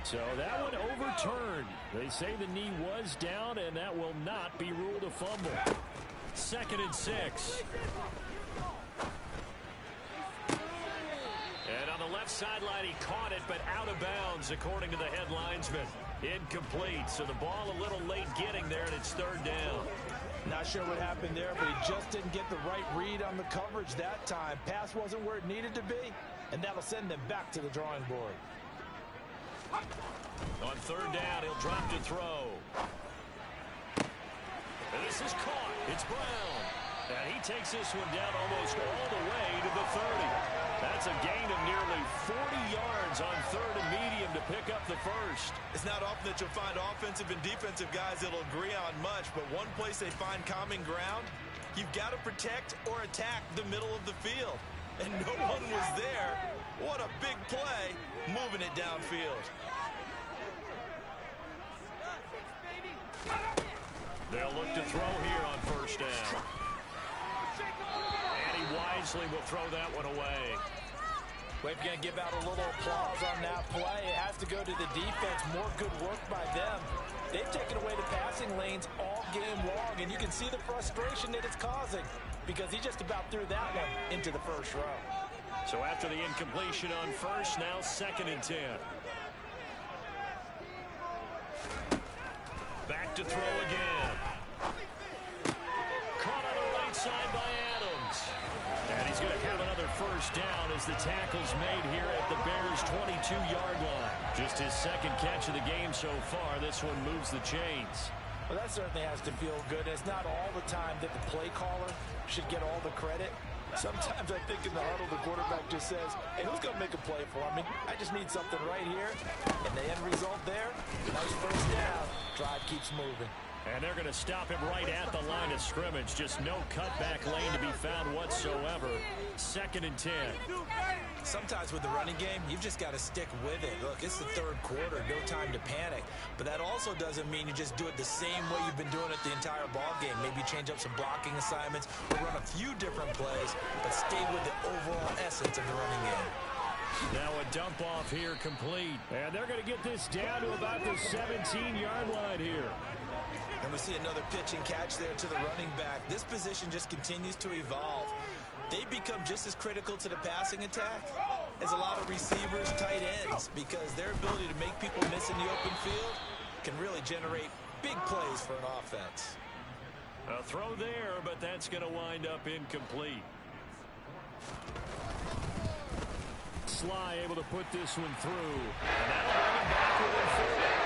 So that one overturned. They say the knee was down, and that will not be ruled a fumble. 2nd and 6. And on the left sideline, he caught it, but out of bounds, according to the head linesman. Incomplete, so the ball a little late getting there, and it's 3rd down. Not sure what happened there, but he just didn't get the right read on the coverage that time. Pass wasn't where it needed to be, and that'll send them back to the drawing board. On 3rd down, he'll drop to throw. And this is caught. It's Brown. And he takes this one down almost all the way to the 30. That's a gain of nearly 40 yards on 3rd and medium to pick up the first. It's not often that you'll find offensive and defensive guys that'll agree on much, but one place they find common ground, you've got to protect or attack the middle of the field. And no one was there. What a big play, moving it downfield. They'll look to throw here on 1st down. And he wisely will throw that one away. Well, if you're going to give out a little applause on that play, it has to go to the defense. More good work by them. They've taken away the passing lanes all game long, and you can see the frustration that it's causing because he just about threw that one into the first row. So after the incompletion on 1st, now 2nd and 10. Back to throw again. Caught on the right side by Adams. And he's going to have another 1st down as the tackle's made here at the Bears' 22-yard line. Just his 2nd catch of the game so far. This one moves the chains. Well, that certainly has to feel good. It's not all the time that the play caller should get all the credit. Sometimes I think in the huddle, the quarterback just says, hey, who's going to make a play for me? I just need something right here. And the end result there, nice 1st down. Drive keeps moving. And they're going to stop him right at the line of scrimmage. Just no cutback lane to be found whatsoever. 2nd and 10. Sometimes with the running game, you've just got to stick with it. Look, it's the 3rd quarter, no time to panic. But that also doesn't mean you just do it the same way you've been doing it the entire ball game. Maybe change up some blocking assignments or run a few different plays, but stay with the overall essence of the running game. Now a dump off here complete. And they're going to get this down to about the 17-yard line here. And we see another pitch and catch there to the running back. This position just continues to evolve. They become just as critical to the passing attack as a lot of receivers, tight ends, because their ability to make people miss in the open field can really generate big plays for an offense. A throw there, but that's going to wind up incomplete. Sly able to put this one through. And that'll bring him back within 4.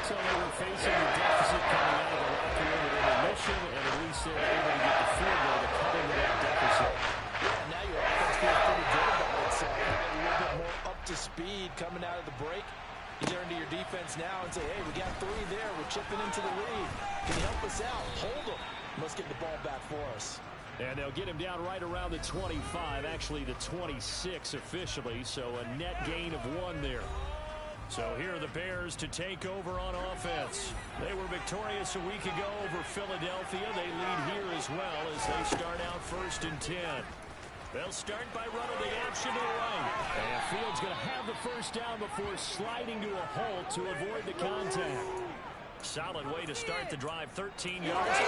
So they were facing the deficit coming out of the locker room at intermission, and at least they're able to get the field goal to cover that deficit. Yeah, now your offense feels pretty good about itself. A little bit more up to speed coming out of the break. You turn to your defense now and say, hey, we got 3 there. We're chipping into the lead. Can you help us out? Hold them. Let's get the ball back for us. And they'll get him down right around the 25, actually the 26 officially, so a net gain of 1 there. So here are the Bears to take over on offense. They were victorious a week ago over Philadelphia. They lead here as well as they start out 1st and 10. They'll start by running the option to the right. And Fields going to have the first down before sliding to a halt to avoid the contact. Solid way to start the drive. 13 yards.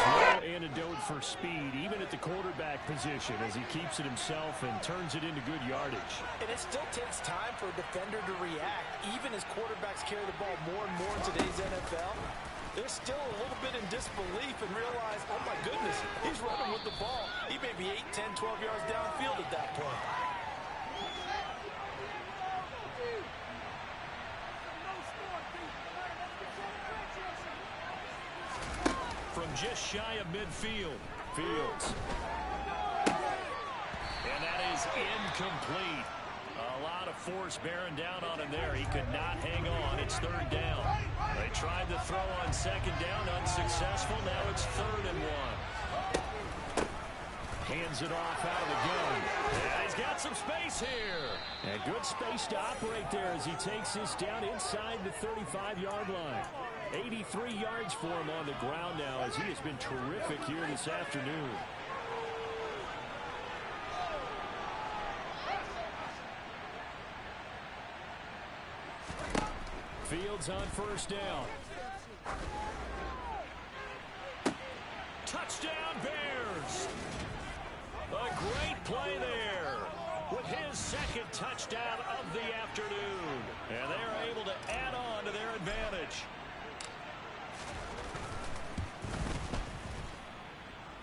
No antidote for speed, even at the quarterback position, as he keeps it himself and turns it into good yardage. And it still takes time for a defender to react, even as quarterbacks carry the ball more and more in today's NFL. They're still a little bit in disbelief and realize, oh my goodness, he's running with the ball. He may be 8, 10, 12 yards downfield at that point. From just shy of midfield, Fields. And that is incomplete. A lot of force bearing down on him there. He could not hang on. It's 3rd down. They tried to throw on 2nd down, unsuccessful. Now it's 3rd and 1. Hands it off out of the gun. And he's got some space here. And good space to operate there as he takes this down inside the 35-yard line. 83 yards for him on the ground now as he has been terrific here this afternoon. Fields on 1st down. Touchdown Bears! A great play there with his 2nd touchdown of the afternoon. And they're able to add on to their advantage.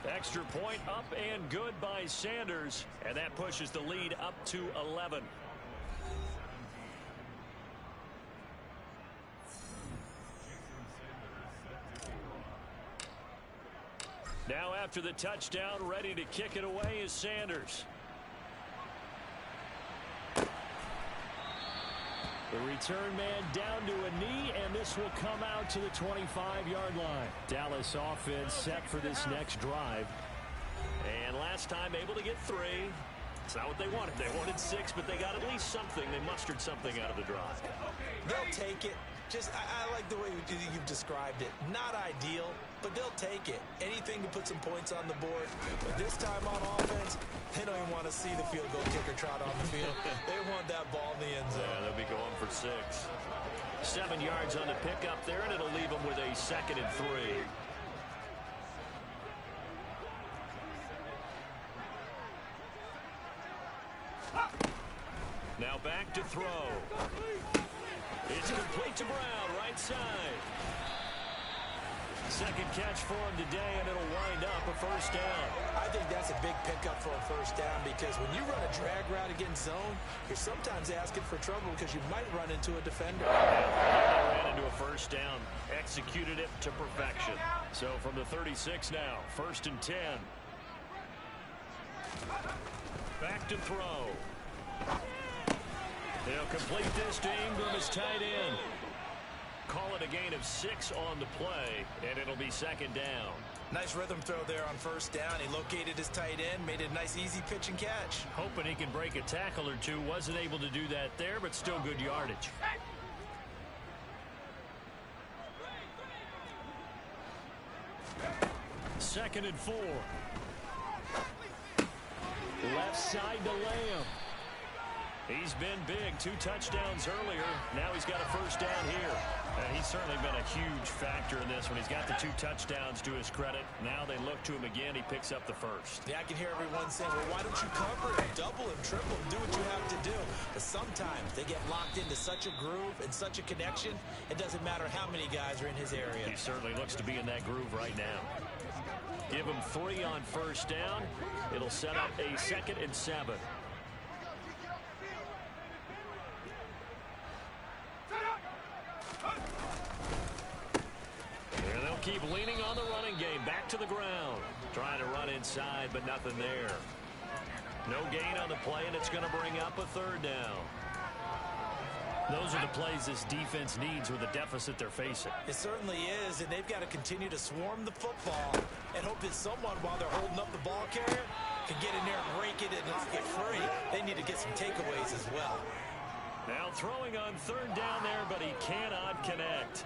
Extra point up and good by Sanders. And that pushes the lead up to 11. Now after the touchdown, ready to kick it away is Sanders. The return man down to a knee, and this will come out to the 25-yard line. Dallas offense set for this next drive. And last time able to get 3. It's not what they wanted. They wanted 6, but they got at least something. They mustered something out of the drive. They'll take it. I like the way you've described it. Not ideal, but they'll take it. Anything to put some points on the board. But this time on offense, they don't even want to see the field goal kicker trot on the field. They want that ball in the end zone. Yeah, they'll be going for 6. 7 yards on the pickup there, and it'll leave them with a 2nd and 3. Now back to throw. It's complete to Brown, right side. 2nd catch for him today, and it'll wind up a 1st down. I think that's a big pickup for a 1st down because when you run a drag route against zone, you're sometimes asking for trouble because you might run into a defender. They ran into a 1st down, executed it to perfection. So from the 36 now, 1st and 10. Back to throw. They'll complete this to Ingram as tight end. Call it a gain of 6 on the play, and it'll be 2nd down. Nice rhythm throw there on 1st down. He located his tight end, made it a nice, easy pitch and catch. Hoping he can break a tackle or two. Wasn't able to do that there, but still good yardage. Second and 4. Left side to Lamb. He's been big. 2 touchdowns earlier. Now he's got a 1st down here. He's certainly been a huge factor in this one. He's got the 2 touchdowns to his credit. Now they look to him again. He picks up the 1st. Yeah, I can hear everyone saying, well, why don't you cover him, double him, triple him, do what you have to do. But sometimes they get locked into such a groove and such a connection, it doesn't matter how many guys are in his area. He certainly looks to be in that groove right now. Give him 3 on 1st down. It'll set up a 2nd and 7. And they'll keep leaning on the running game. Back to the ground. Trying to run inside, but nothing there. No gain on the play, and it's going to bring up a 3rd down. Those are the plays this defense needs with the deficit they're facing. It certainly is, and they've got to continue to swarm the football and hope that someone, while they're holding up the ball carrier, can get in there and rake it and knock it free. They need to get some takeaways as well. Now throwing on third down there, but he cannot connect.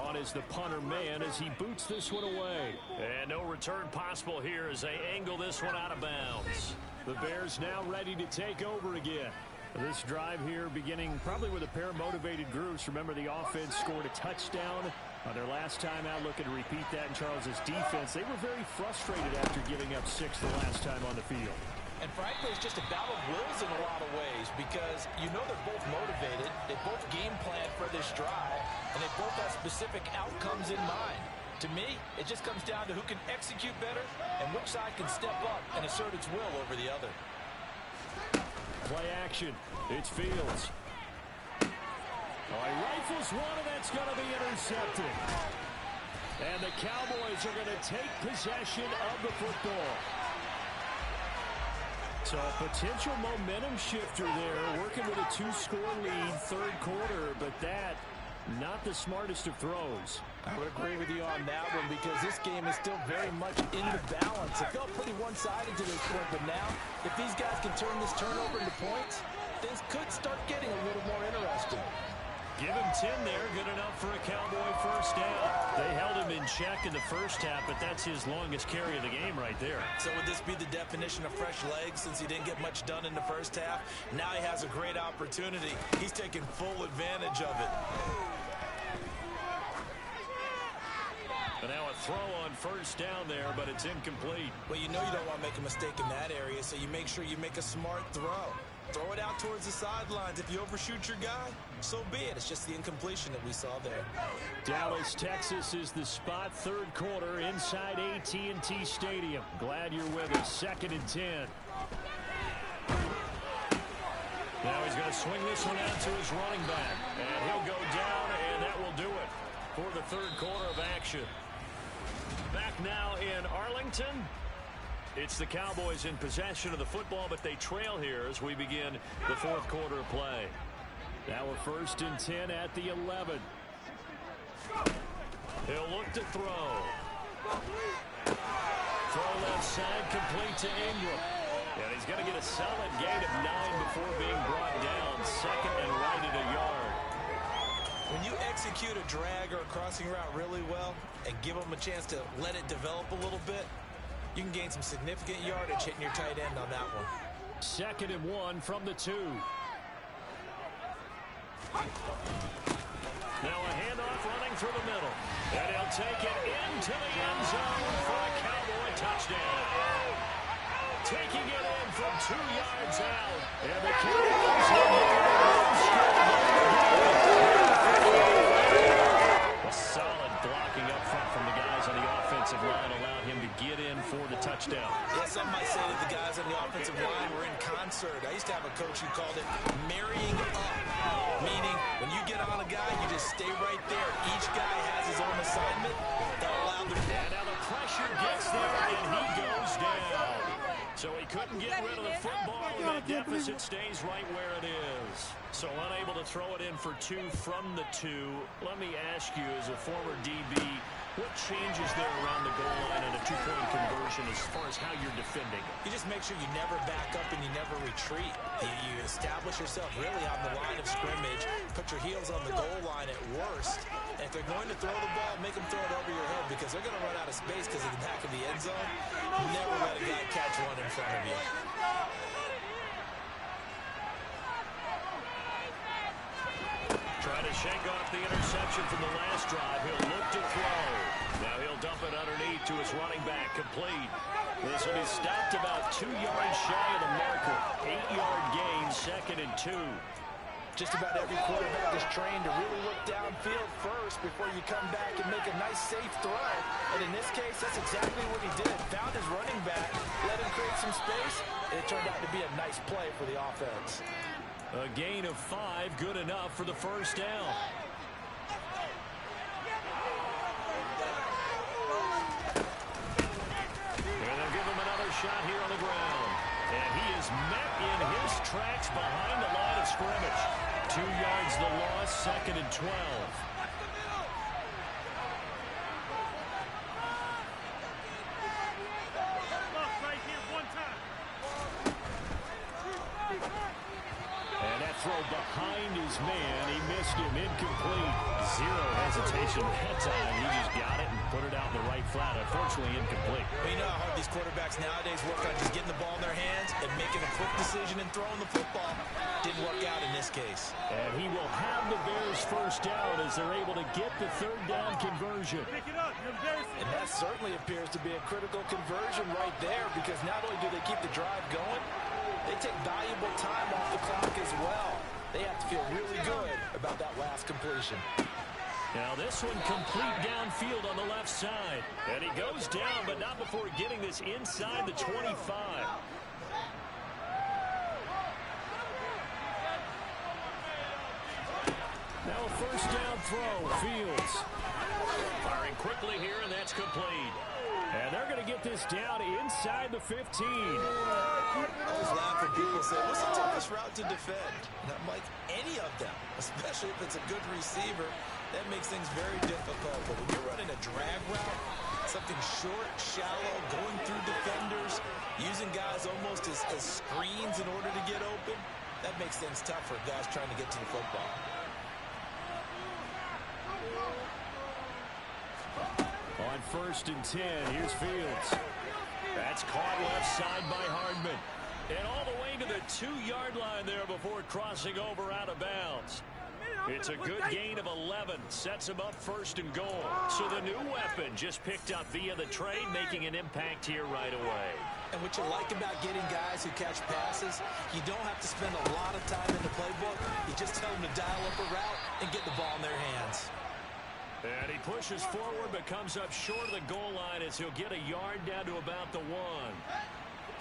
On is the punter man as he boots this one away. And no return possible here as they angle this one out of bounds. The Bears now ready to take over again. This drive here beginning probably with a pair of motivated groups. Remember, the offense scored a touchdown on their last time out. Looking to repeat that in Charles's defense. They were very frustrated after giving up 6 the last time on the field. And frankly, it's just a battle of wills in a lot of ways because you know they're both motivated. They both game plan for this drive, and they both have specific outcomes in mind. To me, it just comes down to who can execute better and which side can step up and assert its will over the other. Play action. It's Fields. Oh, he rifles one, and that's going to be intercepted. And the Cowboys are going to take possession of the football. So a potential momentum shifter there, working with a 2-score lead, third quarter, but that, not the smartest of throws. I would agree with you on that one because this game is still very much in the balance. It felt pretty one-sided to this point, but now, if these guys can turn this turnover into points, things could start getting a little more interesting. Give him 10 there, good enough for a Cowboy first down. They held him in check in the first half, but that's his longest carry of the game right there. So would this be the definition of fresh legs since he didn't get much done in the first half? Now he has a great opportunity. He's taking full advantage of it. But now a throw on first down there, but it's incomplete. Well, you know you don't want to make a mistake in that area, so you make sure you make a smart throw. Throw it out towards the sidelines. If you overshoot your guy, so be it. It's just the incompletion that we saw there. Dallas, Texas is the spot. Third quarter inside AT&T Stadium. Glad you're with us. 2nd and 10. Now he's going to swing this one out to his running back. And he'll go down, and that will do it for the third quarter of action. Back now in Arlington. It's the Cowboys in possession of the football, but they trail here as we begin the fourth quarter of play. Now a 1st and 10 at the 11. He'll look to throw. Throw left side, complete to Ingram. And he's going to get a solid gain of 9 before being brought down. 2nd and right at a yard. When you execute a drag or a crossing route really well and give them a chance to let it develop a little bit, you can gain some significant yardage hitting your tight end on that one. 2nd and 1 from the 2. Now a handoff running through the middle. And he'll take it into the end zone for a Cowboy touchdown. Taking it in from 2 yards out. And the Cowboys a solid blocking up front from the guys on the offensive line allowed him to get in for the touchdown. Yeah, some might say that the guys on the offensive line were in concert. I used to have a coach who called it marrying up, meaning when you get on a guy, you just stay right there. Each guy has his own assignment. That allowed the... And now the pressure gets there, and he goes down. So he couldn't get rid of the football, and that deficit stays right where it is. So unable to throw it in for 2 from the 2. Let me ask you, as a former DB, what changes there around the goal line in a 2-point conversion as far as how you're defending? You just make sure you never back up and you never retreat. You establish yourself really on the line of scrimmage, put your heels on the goal line at worst. And if they're going to throw the ball, make them throw it over your head because they're going to run out of space because of the back of the end zone. Never let a guy catch one in front of you. Trying to shake off the interception from the last drive. He'll look to throw. Now he'll dump it underneath to his running back. Complete. This one is stopped about 2 yards shy of the marker. 8-yard gain, 2nd and 2. Just about every quarterback is trained to really look downfield first before you come back and make a nice, safe throw. And in this case, that's exactly what he did. Found his running back, let him create some space, and it turned out to be a nice play for the offense. A gain of 5, good enough for the first down. And they'll give him another shot here on the ground. And he is met in his tracks behind the line of scrimmage. 2 yards the loss, 2nd and 12. And that throw behind his man. He missed him. Incomplete. Zero hesitation that time. He just got it and put it out in the right flat. Unfortunately, incomplete. Well, you know how hard these quarterbacks nowadays work on just getting the ball in their hands and making a quick decision and throwing the football. Didn't work out in this case. And he will have the Bears first down as they're able to get the third down conversion. And that certainly appears to be a critical conversion right there, because not only do they keep the drive going, they take valuable time off the clock as well. They have to feel really good about that last completion. Now this one complete downfield on the left side. And he goes down, but not before getting this inside the 25. Now a first down throw, Fields. Firing quickly here, and that's complete. And they're going to get this down inside the 15. I always laugh when people say, what's the toughest route to defend? And I'm like, any of them, especially if it's a good receiver. That makes things very difficult. But when you're running a drag route, something short, shallow, going through defenders, using guys almost as screens in order to get open, that makes things tough for guys trying to get to the football. On 1st and 10, here's Fields. That's caught left side by Hardman. And all the way to the 2-yard line there before crossing over out of bounds. It's a good gain of 11. Sets him up 1st and goal. So the new weapon just picked up via the trade, making an impact here right away. And what you like about getting guys who catch passes, you don't have to spend a lot of time in the playbook. You just tell them to dial up a route and get the ball in their hands. And he pushes forward, but comes up short of the goal line as he'll get a yard down to about the 1.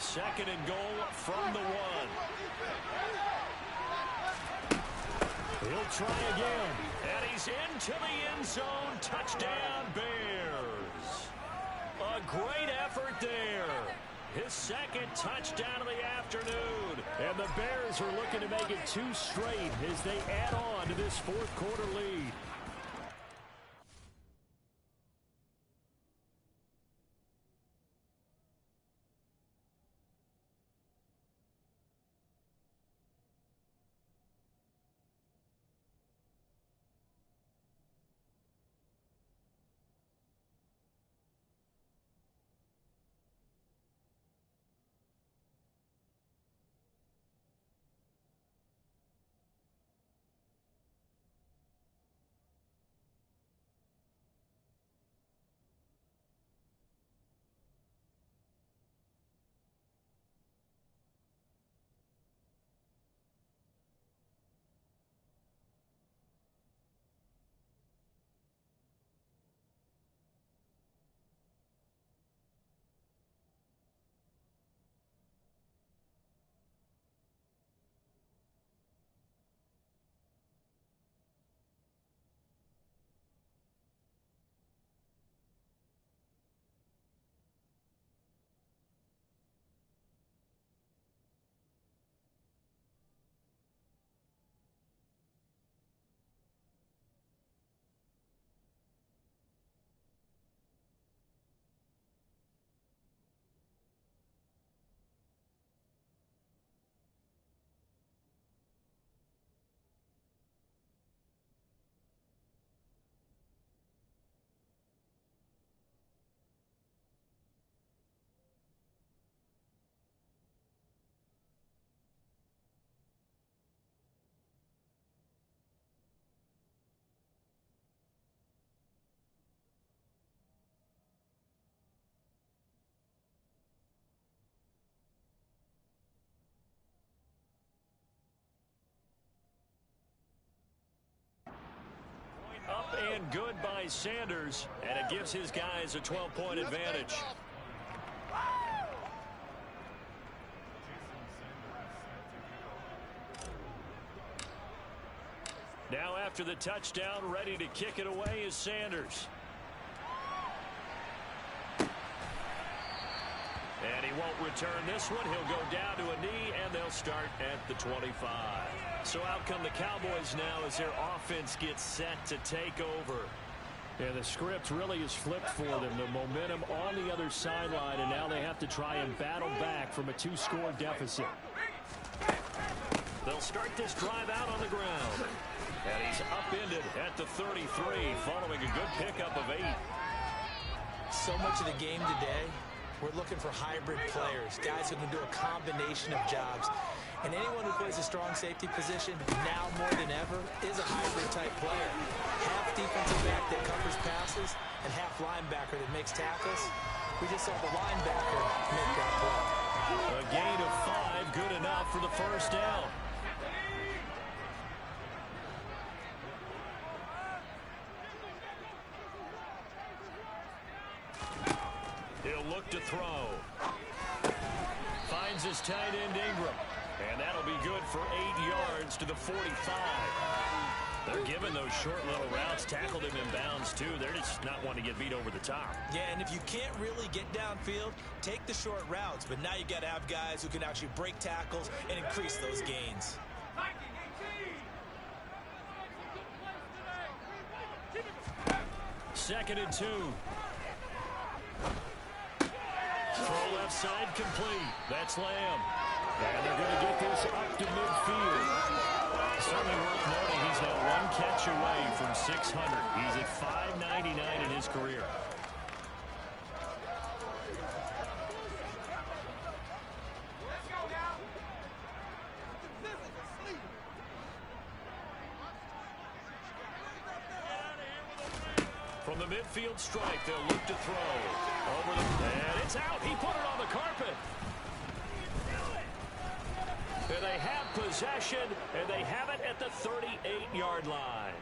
2nd and goal from the 1. He'll try again. And he's into the end zone. Touchdown, Bears. A great effort there. His 2nd touchdown of the afternoon. And the Bears are looking to make it 2 straight as they add on to this 4th quarter lead. Up and good by Sanders, and it gives his guys a 12-point advantage. Now after the touchdown, ready to kick it away is Sanders. And he won't return this one. He'll go down to a knee, and they'll start at the 25. So out come the Cowboys now as their offense gets set to take over. And the script really is flipped for them. The momentum on the other sideline, and now they have to try and battle back from a 2-score deficit. They'll start this drive out on the ground. And he's upended at the 33 following a good pickup of 8. So much of the game today, we're looking for hybrid players, guys who can do a combination of jobs. And anyone who plays a strong safety position, now more than ever, is a hybrid-type player. Half defensive back that covers passes, and half linebacker that makes tackles. We just saw the linebacker make that play. A gain of 5, good enough for the first down. He'll look to throw. Finds his tight end Ingram. And that'll be good for 8 yards to the 45. They're giving those short little routes. Tackled him in bounds, too. They're just not wanting to get beat over the top. Yeah, and if you can't really get downfield, take the short routes. But now you got to have guys who can actually break tackles and increase those gains. Second and 2. Throw left side complete. That's Lamb. And they're going to get this up to midfield. Certainly worth noting he's now 1 catch away from 600. He's at 599 in his career. From the midfield strike, they'll look to throw. And it's out. He put it on the carpet. And they have possession, and they have it at the 38-yard line.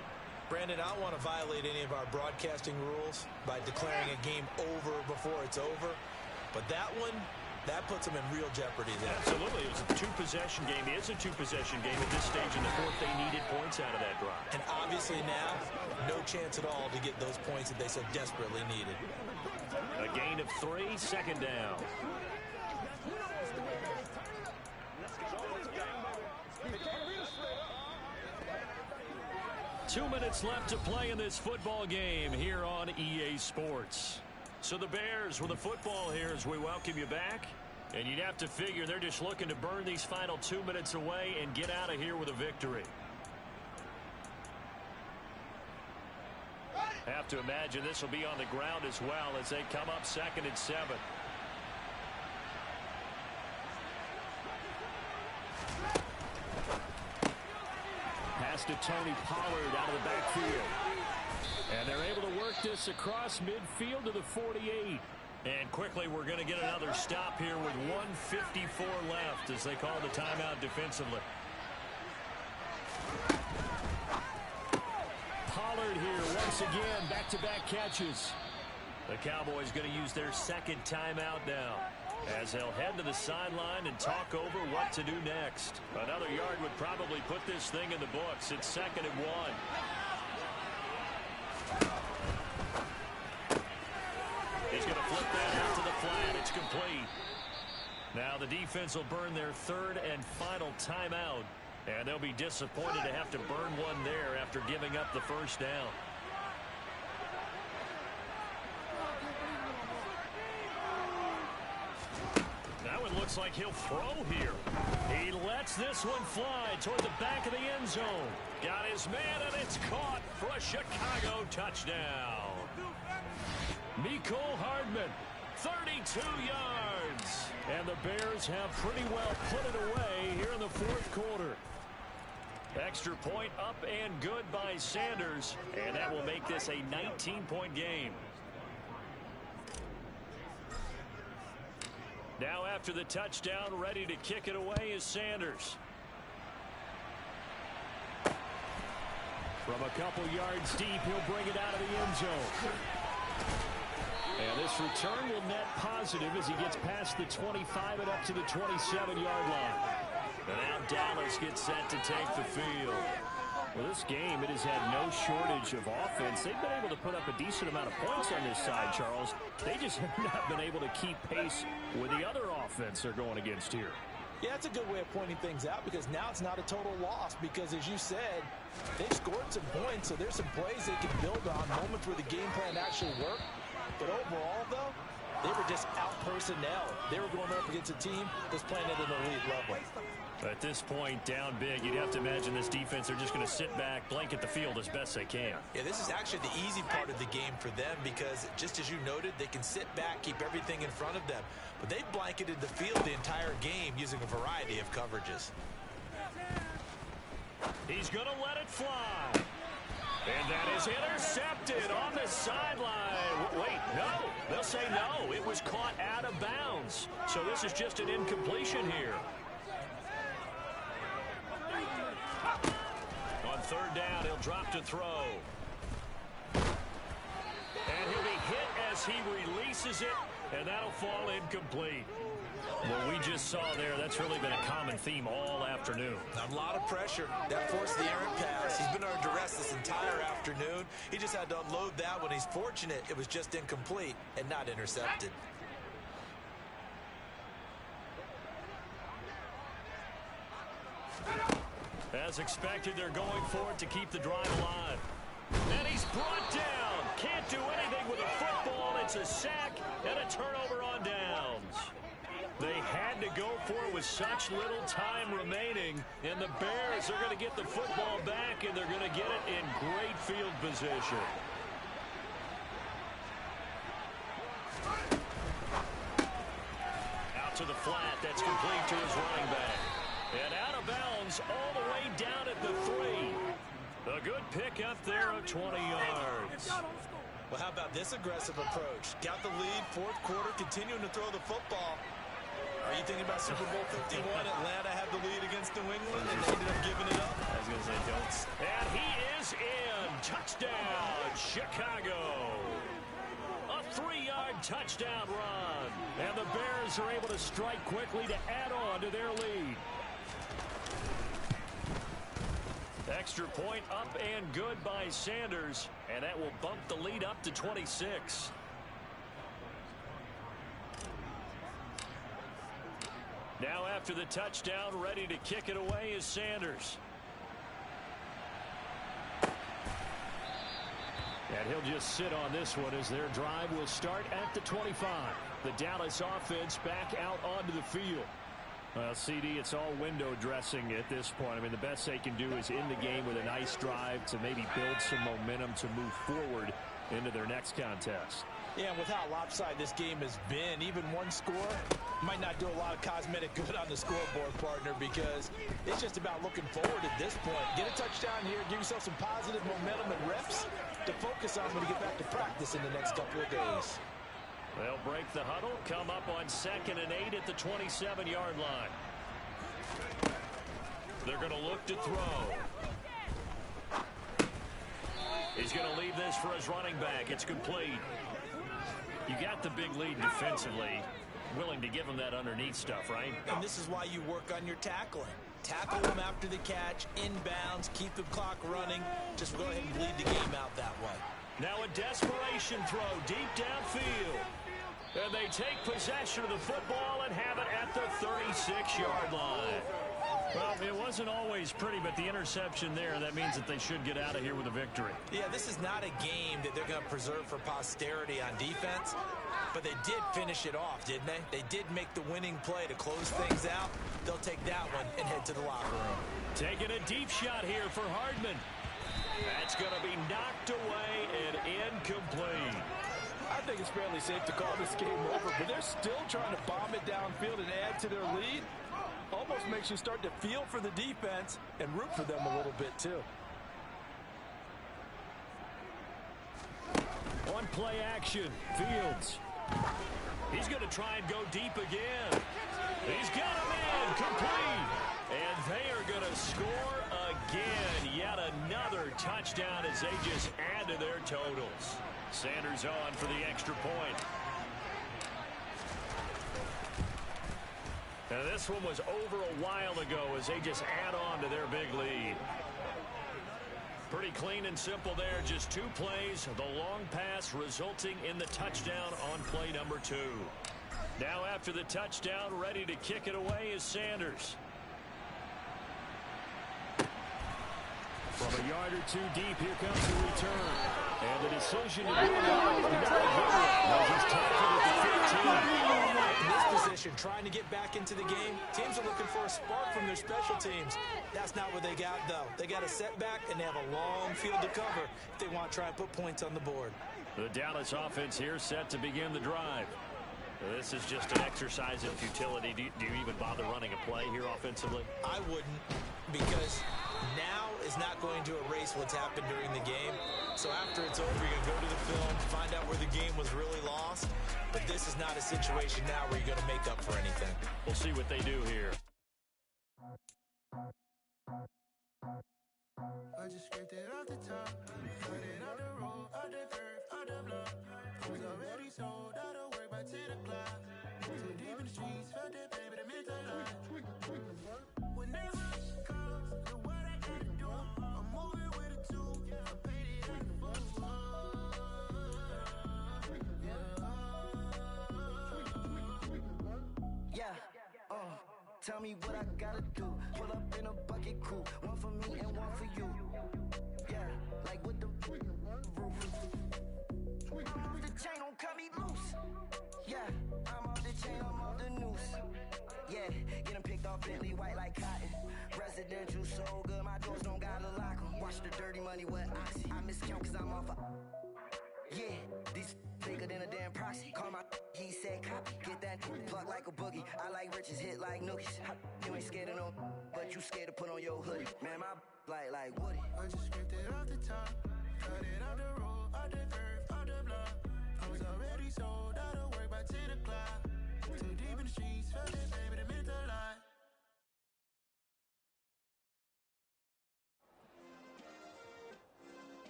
Brandon, I don't want to violate any of our broadcasting rules by declaring a game over before it's over. But that one, that puts them in real jeopardy there. Absolutely. It was a 2-possession game. It is a 2-possession game at this stage in the fourth. They needed points out of that drive. And obviously now, no chance at all to get those points that they so desperately needed. A gain of 3, second down. 2 minutes left to play in this football game here on EA Sports. So the Bears with the football here as we welcome you back. And you'd have to figure they're just looking to burn these final 2 minutes away and get out of here with a victory. Have to imagine this will be on the ground as well as they come up 2nd and 7. Pass to Tony Pollard out of the backfield. And they're able to work this across midfield to the 48. And quickly we're going to get another stop here with 1:54 left as they call the timeout defensively. Pollard here once again, back-to-back catches. The Cowboys going to use their 2nd timeout now as they'll head to the sideline and talk over what to do next. Another yard would probably put this thing in the books. It's 2nd and 1. He's going to flip that out to the flat. It's complete. Now the defense will burn their 3rd and final timeout. And they'll be disappointed to have to burn one there after giving up the first down. Now it looks like he'll throw here. He lets this one fly toward the back of the end zone. Got his man, and it's caught for a Chicago touchdown. Mecole Hardman, 32 yards. And the Bears have pretty well put it away here in the 4th quarter. Extra point up and good by Sanders. And that will make this a 19-point game. Now after the touchdown, ready to kick it away is Sanders. From a couple yards deep, he'll bring it out of the end zone. And this return will net positive as he gets past the 25 and up to the 27-yard line. And now Dallas gets set to take the field. Well, this game, it has had no shortage of offense. They've been able to put up a decent amount of points on this side, Charles. They just have not been able to keep pace with the other offense they're going against here. Yeah, that's a good way of pointing things out because now it's not a total loss because, as you said, they've scored some points, so there's some plays they can build on, moments where the game plan actually worked. But overall, though, they were just out personnel. They were going up against a team that's playing at an elite level. A this point, down big, you'd have to imagine this defense, they're just going to sit back, blanket the field as best they can. Yeah, this is actually the easy part of the game for them because, just as you noted, they can sit back, keep everything in front of them. But they've blanketed the field the entire game using a variety of coverages. He's going to let it fly. And that is intercepted on the sideline. Wait, no. They'll say no. It was caught out of bounds. So this is just an incompletion here. On third down, he'll drop to throw. And he'll be hit as he releases it, and that'll fall incomplete. What we just saw there, that's really been a common theme all afternoon. A lot of pressure. That forced the errant pass. He's been under duress this entire afternoon. He just had to unload that one. He's fortunate it was just incomplete and not intercepted. As expected, they're going for it to keep the drive alive. And he's brought down. Can't do anything with a football. It's a sack and a turnover on downs. They had to go for it with such little time remaining, and the Bears are going to get the football back, and they're going to get it in great field position. Out to the flat. That's complete to his running back. And out of bounds all the way down at the 3. A good pick up there of 20 yards. Well, how about this aggressive approach? Got the lead, fourth quarter, continuing to throw the football. Are you thinking about Super Bowl 51? Atlanta had the lead against New England, and they ended up giving it up. I was going to say, don't. And he is in. Touchdown, Chicago. A 3-yard touchdown run. And the Bears are able to strike quickly to add on to their lead. Extra point up and good by Sanders, and that will bump the lead up to 26. Now after the touchdown, ready to kick it away is Sanders. And he'll just sit on this one as their drive will start at the 25. The Dallas offense back out onto the field. Well, CD, it's all window dressing at this point. I mean, the best they can do is end the game with a nice drive to maybe build some momentum to move forward into their next contest. Yeah, and with how lopsided this game has been, even one score might not do a lot of cosmetic good on the scoreboard, partner, because it's just about looking forward at this point. Get a touchdown here, give yourself some positive momentum and reps to focus on when you get back to practice in the next couple of days. They'll break the huddle, come up on 2nd and 8 at the 27-yard line. They're going to look to throw. He's going to leave this for his running back. It's complete. You got the big lead defensively, willing to give him that underneath stuff, right? And this is why you work on your tackling. Tackle them after the catch, inbounds, keep the clock running. Just go ahead and bleed the game out that way. Now a desperation throw deep downfield. And they take possession of the football and have it at the 36-yard line. Well, it wasn't always pretty, but the interception there, that means that they should get out of here with a victory. Yeah, this is not a game that they're going to preserve for posterity on defense, but they did finish it off, didn't they? They did make the winning play to close things out. They'll take that one and head to the locker room. Taking a deep shot here for Hardman. That's going to be knocked away and incomplete. I think it's fairly safe to call this game over, but they're still trying to bomb it downfield and add to their lead. Almost makes you start to feel for the defense and root for them a little bit, too. On play action, Fields. He's going to try and go deep again. He's got him in, complete. And they are going to score again. Yet another touchdown as they just add to their totals. Sanders on for the extra point. Now this one was over a while ago as they just add on to their big lead. Pretty clean and simple there. Just 2 plays. The long pass resulting in the touchdown on play number 2. Now after the touchdown, ready to kick it away is Sanders. From a yard or two deep, here comes the return. And the decision to do it now is not good. As he's tackled at the 15. In this position, trying to get back into the game, teams are looking for a spark from their special teams. That's not what they got, though. They got a setback, and they have a long field to cover if they want to try and put points on the board. The Dallas offense here set to begin the drive. This is just an exercise in futility. Do you even bother running a play here offensively? I wouldn't, because now is not going to erase what's happened during the game. So after it's over, you're going to go to the film, find out where the game was really lost. But this is not a situation now where you're going to make up for anything. We'll see what they do here. I just scraped it off the top, cut it on the road, on the curve, on the block. I was already sold out of work by 10 o'clock. Too deep in the streets, felt that baby, that meant a lot. When they rush comes, do what I gotta do. I'm moving with a two, I paid it at the book. Tell me what I gotta do. Pull up in a bucket crew, one for me and one for you. Yeah, like with the roof. I'm off the chain, don't cut me loose. Yeah, I'm off the chain, I'm off the noose. Yeah, getting picked off Bentley white like cotton. Residential so good, my doors don't gotta lock 'em. Watch the dirty money with oxy. I miscount cause I'm off a... Yeah, these bigger than a damn proxy. Call my he said copy. Get that plug like a boogie. I like riches, hit like nookies. You ain't scared of no, but you scared to put on your hoodie. Man, my like Woody. I just scraped it off the top, cut it on the road, on the curve, on the block. I was already sold out of work by 10 o'clock. Too deep in the streets, felt that baby, that meant a lot.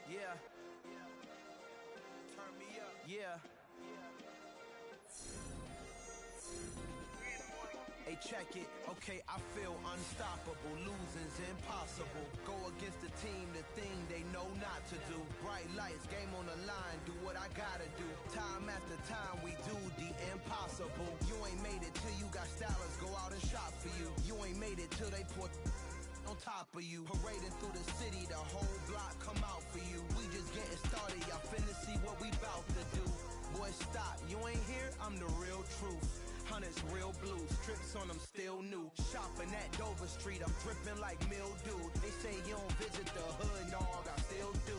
Yeah. Turn me up. Yeah. Hey, check it. Okay, I feel unstoppable. Losing's impossible. Go against the team, the thing they know not to do. Bright lights, game on the line. Do what I gotta do. Time after time, we do the impossible. You ain't made it till you got stylers go out and shop for you. You ain't made it till they put on top of you. Parading through the city, the whole block come out for you. We just getting started, y'all finna see what we bout to do. Boy, stop, you ain't here, I'm the real truth. Hunters, real blue, strips on them still new. Shopping at Dover Street, I'm dripping like mildew. They say you don't visit the hood, dog, I still do.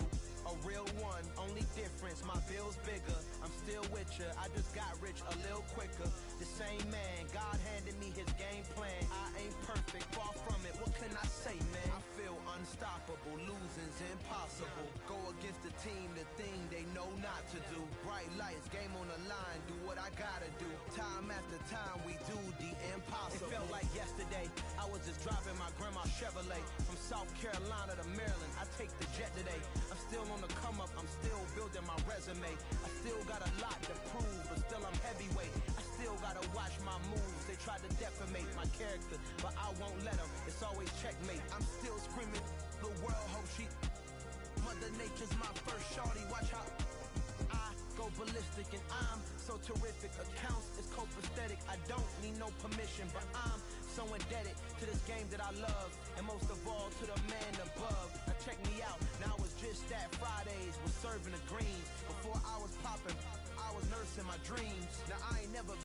A real one, only difference, my bill's bigger. I'm still with ya, I just got rich a little quicker. The same man, God handed me his game plan. I ain't perfect, far from it, what can I say, man? I feel unstoppable, losing's impossible. Go against the team, the thing they know not to do. Bright lights, game on the line, do what I gotta do. Time after time, we do the impossible. It felt like yesterday, I was just driving my grandma's Chevrolet. From South Carolina to Maryland, I take the jet today. I'm still on the come up, I'm still building my resume. I still got a lot to prove, but still I'm heavyweight. I still gotta watch my moves. They tried to defamate my character, but I won't let them. It's always checkmate. I'm still screaming, the world hope she... Mother Nature's my first shorty, watch how I go ballistic, and I'm so terrific. Accounts is copacetic, I don't need no permission, but I'm so indebted to this game that I love, and most of all to the man above. Now check me out, now it's just that Fridays was serving the greens. Before I was popping, I was nursing my dreams. Now I ain't never